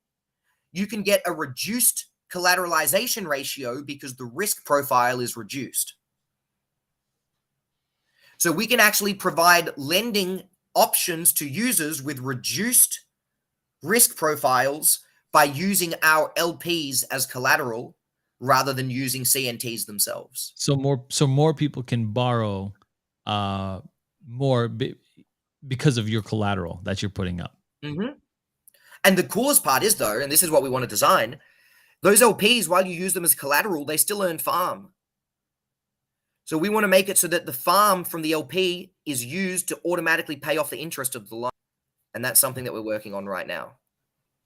you can get a reduced collateralization ratio because the risk profile is reduced. So we can actually provide lending options to users with reduced risk profiles by using our LPs as collateral rather than using CNTs themselves. So more people can borrow more because of your collateral that you're putting up. Mm-hmm. And the coolest part is, though, and this is what we want to design, those LPs, while you use them as collateral, they still earn farm. So we want to make it so that the farm from the LP is used to automatically pay off the interest of the loan. And that's something that we're working on right now.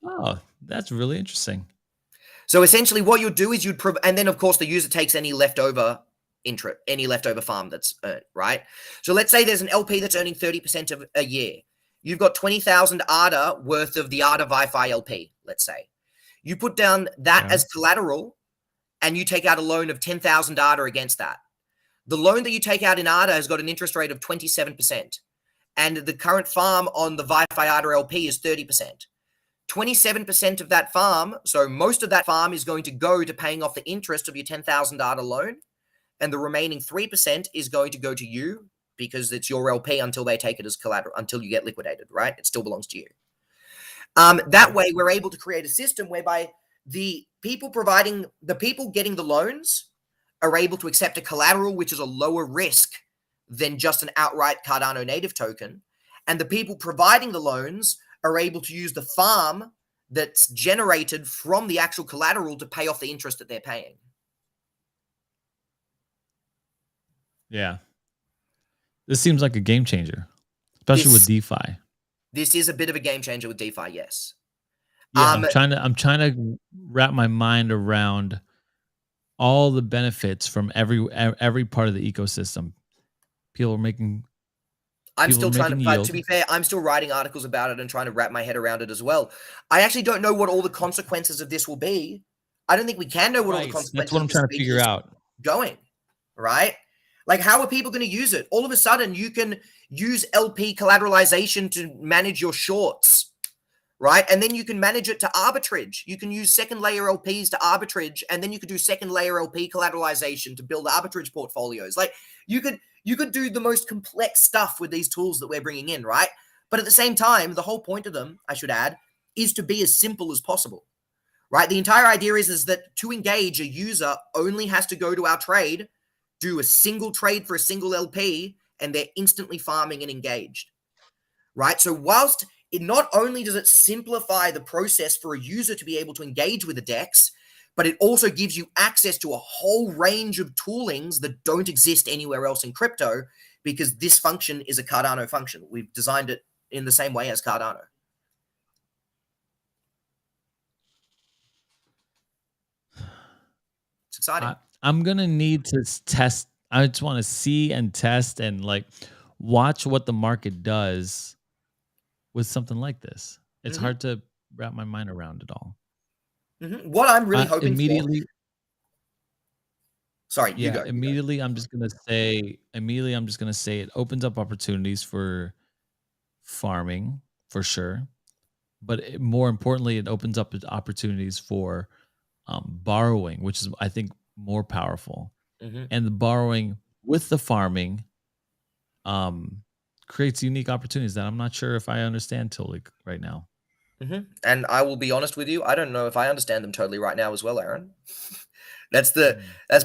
Oh, that's really interesting. So essentially what you'd do is and then of course the user takes any leftover interest, any leftover farm that's earned, right? So let's say there's an LP that's earning 30% of a year. You've got 20,000 ADA worth of the ADA VyFi LP, let's say. You put down that as collateral and you take out a loan of 10,000 ADA against that. The loan that you take out in ADA has got an interest rate of 27%. And the current farm on the VyFi ADA LP is 30%. 27% of that farm, so most of that farm is going to go to paying off the interest of your 10,000 ADA loan. And the remaining 3% is going to go to you because it's your LP until they take it as collateral, until you get liquidated, right? It still belongs to you. That way, we're able to create a system whereby the people getting the loans are able to accept a collateral, which is a lower risk than just an outright Cardano native token. And the people providing the loans are able to use the farm that's generated from the actual collateral to pay off the interest that they're paying. Yeah. This seems like a game changer, especially with DeFi. This is a bit of a game changer with DeFi, yes. Yeah, I'm trying to wrap my mind around all the benefits from every part of the ecosystem. People are making. I'm still trying to, but to be fair, I'm still writing articles about it and trying to wrap my head around it as well. I actually don't know what all the consequences of this will be. I don't think we can know what all the consequences. That's what I'm trying to figure out. Going, right? Like, how are people going to use it? All of a sudden, you can use LP collateralization to manage your shorts, right? And then you can manage it to arbitrage. You can use second layer LPs to arbitrage, and then you could do second layer LP collateralization to build arbitrage portfolios. Like, you could do the most complex stuff with these tools that we're bringing in, right? But at the same time, the whole point of them, I should add, is to be as simple as possible, right? The entire idea is that to engage, a user only has to go to our trade, do a single trade for a single LP, and they're instantly farming and engaged, right? So whilst it not only does it simplify the process for a user to be able to engage with the DEX, but it also gives you access to a whole range of toolings that don't exist anywhere else in crypto, because this function is a Cardano function. We've designed it in the same way as Cardano. It's exciting. I'm going to need to test. I just want to see and test and like watch what the market does with something like this. It's hard to wrap my mind around it all. What I'm really hoping immediately. for. Sorry, you go. Immediately, I'm just gonna say. It opens up opportunities for farming for sure, but more importantly, it opens up opportunities for borrowing, which is I think more powerful. And the borrowing with the farming creates unique opportunities that I'm not sure if I understand totally right now. And I will be honest with you, I don't know if I understand them totally right now as well, Aaron. That's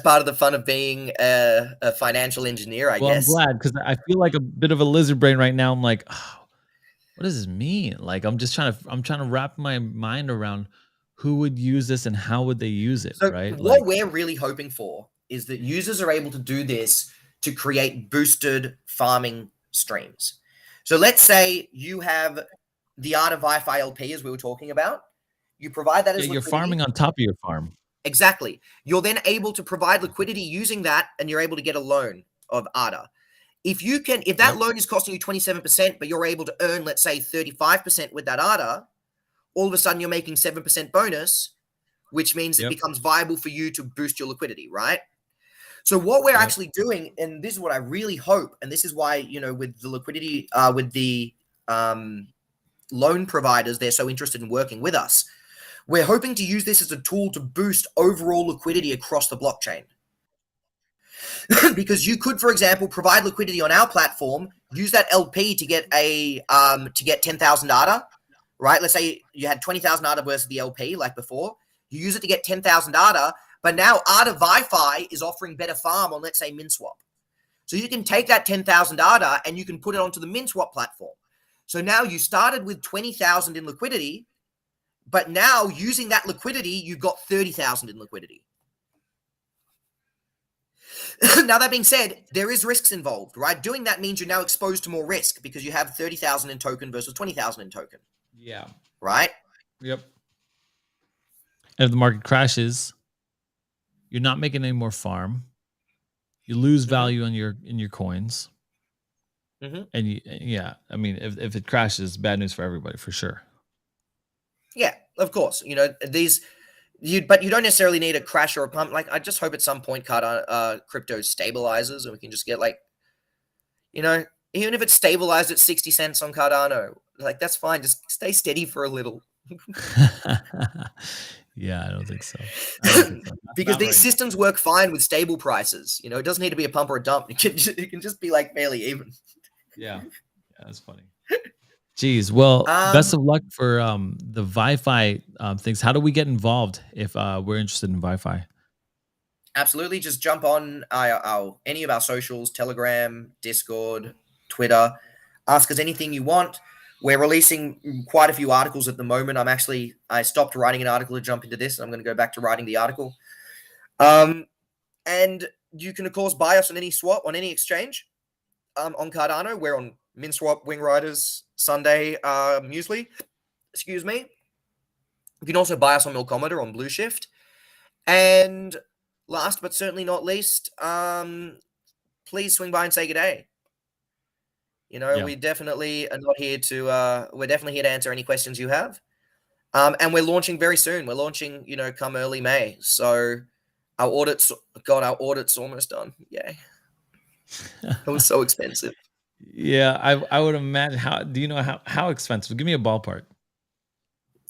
part of the fun of being a financial engineer, I Well, I'm guess. glad, because I feel like a bit of a lizard brain right now. I'm like, oh, what does this mean? Like, I'm trying to wrap my mind around who would use this and how would they use it, So right? what Like, we're really hoping for is that users are able to do this to create boosted farming streams. So let's say you have the art of VyFi LP, as we were talking about. You provide that as yeah, you're liquidity. farming on top of your farm. Exactly. You're then able to provide liquidity using that, and you're able to get a loan of ADA. If that loan is costing you 27%, but you're able to earn, let's say, 35% with that ADA, all of a sudden you're making 7% bonus, which means it becomes viable for you to boost your liquidity, right? So what we're actually doing, and this is what I really hope, and this is why, with the liquidity, with the loan providers, they're so interested in working with us. We're hoping to use this as a tool to boost overall liquidity across the blockchain. Because you could, for example, provide liquidity on our platform, use that LP to get 10,000 ADA, right? Let's say you had 20,000 ADA versus the LP like before. You use it to get 10,000 ADA, but now ADA VyFi is offering better farm on, let's say, MinSwap. So you can take that 10,000 ADA and you can put it onto the MinSwap platform. So now you started with 20,000 in liquidity, but now using that liquidity, you've got 30,000 in liquidity. Now, that being said, there is risks involved, right? Doing that means you're now exposed to more risk because you have 30,000 in token versus 20,000 in token. Yeah. Right? Yep. And if the market crashes, you're not making any more farm. You lose value in your coins. And I mean, if it crashes, bad news for everybody, for sure. Yeah, of course. But you don't necessarily need a crash or a pump. Like, I just hope at some point crypto stabilizes and we can just get, like, even if it's stabilized at 60 cents on Cardano, like, that's fine. Just stay steady for a little. Yeah, I don't think so. Because these systems work fine with stable prices. It doesn't need to be a pump or a dump. It can just be, like, fairly even. Yeah, that's funny. Geez, well, best of luck for the VyFi things. How do we get involved if we're interested in VyFi? Absolutely. Just jump on any of our socials, Telegram, Discord, Twitter. Ask us anything you want. We're releasing quite a few articles at the moment. I stopped writing an article to jump into this. And I'm going to go back to writing the article. And you can, of course, buy us on any swap, on any exchange. On Cardano, we're on MinSwap, Wing Riders, Sunday, Muesli. Excuse me. You can also buy us on Milkometer on Blue Shift. And last but certainly not least, please swing by and say good day. We definitely are not here to. We're definitely here to answer any questions you have. And we're launching very soon. We're launching, come early May. So our audit's almost done. Yay! It was so expensive. Yeah, I would imagine. Do you know how expensive? Give me a ballpark.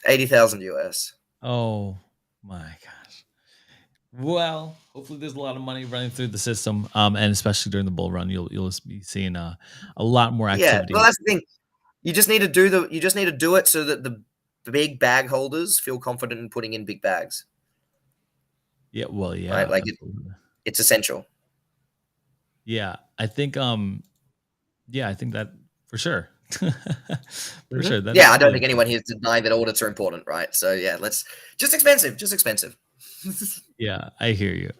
80,000 US. Oh my gosh. Well, hopefully there's a lot of money running through the system, and especially during the bull run, you'll be seeing a lot more activity. Yeah, well, that's the thing. You just need to do it so that the big bag holders feel confident in putting in big bags. Yeah, well, yeah, right? Like it's essential. Yeah, I think I think that for sure. For sure. Yeah, I don't think anyone here is denying that audits are important, right? So yeah, just expensive. Yeah, I hear you.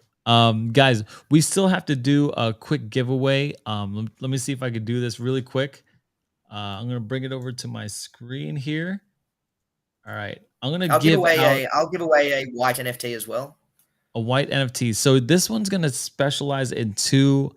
Guys, we still have to do a quick giveaway. Let me see if I could do this really quick. I'm gonna bring it over to my screen here. All right, I'll give away a white NFT as well. A white NFT. So this one's gonna specialize in two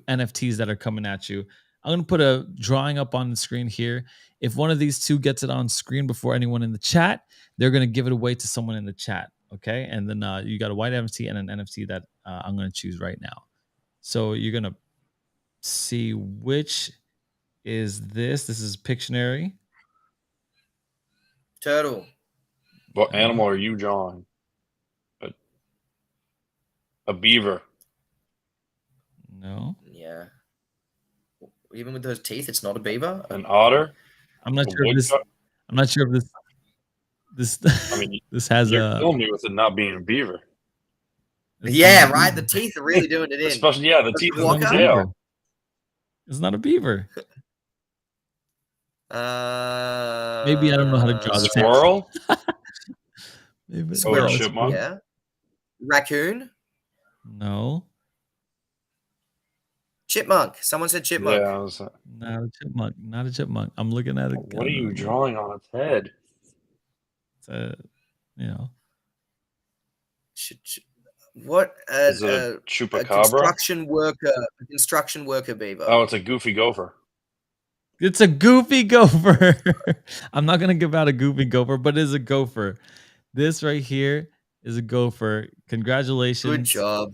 NFTs that are coming at you. I'm going to put a drawing up on the screen here. If one of these two gets it on screen before anyone in the chat, they're going to give it away to someone in the chat. Okay. And then you got a white NFT and an NFT that I'm going to choose right now. So you're going to see which is this. This is Pictionary. Turtle. What animal are you drawing? A beaver. No. Yeah. Even with those teeth, it's not a beaver. An otter. I'm not sure if this. This I mean, this has you're a killing me with it not being a beaver. Yeah, right. The teeth are really doing it in. Especially, yeah, the teeth It's in not the a tail. beaver. It's not a beaver. Maybe I don't know how to draw this. Squirrel? Maybe, Squirrel. Oh, chipmunk? Yeah. Raccoon. No, Chipmunk. Someone said chipmunk. Yeah. I was, not a chipmunk. Not a chipmunk. I'm looking at it. what are you drawing on its head? It's a, you know. What? Is it a A chupacabra? construction worker beaver. Oh, it's a goofy gopher. It's a goofy gopher. I'm not gonna give out a goofy gopher, but it is a gopher. This right here is a gopher. Congratulations. Good job.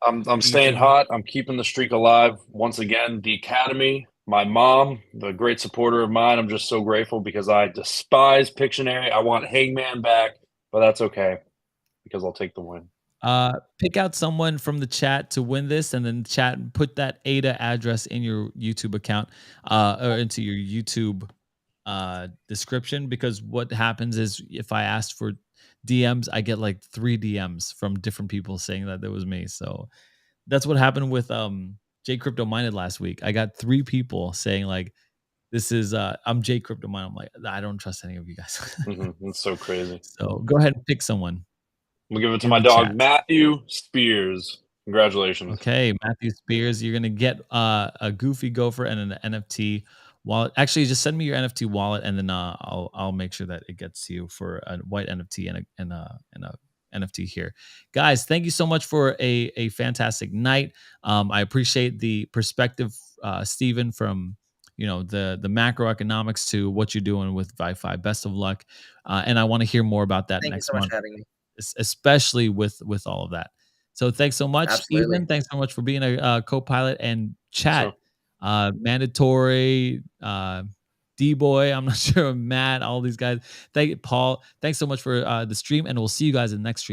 I'm staying Ethan. hot. I'm keeping the streak alive. Once again, the Academy, my mom, the great supporter of mine. I'm just so grateful because I despise Pictionary. I want Hangman back, but that's okay because I'll take the win. Pick out someone from the chat to win this, and then chat and put that ADA address in your YouTube account, or into your YouTube description. Because what happens is, if I asked for DMs, I get like 3 DMs from different people saying that it was me. So that's what happened with J Crypto Minded last week. I got 3 people saying like, "This is I'm J Crypto Minded." I'm like, I don't trust any of you guys. It's so crazy. So go ahead and pick someone. We'll give it to In my the dog, chat. Matthew Spears. Congratulations. Okay, Matthew Spears, you're gonna get a Goofy Gopher and an NFT wallet. Actually, just send me your NFT wallet, and then I'll make sure that it gets to you for a white NFT and a NFT here. Guys, thank you so much for a fantastic night. I appreciate the perspective, Stephen, from the macroeconomics to what you're doing with VyFi. Best of luck, and I want to hear more about that Thank you next so much month, for having me. especially with all of that. So thanks so much, Absolutely. Ethan. Thanks so much for being a co-pilot, and chat. Sure. Mandatory, D-Boy, I'm not sure, Matt, all these guys. Thank you, Paul. Thanks so much for the stream, and we'll see you guys in the next stream.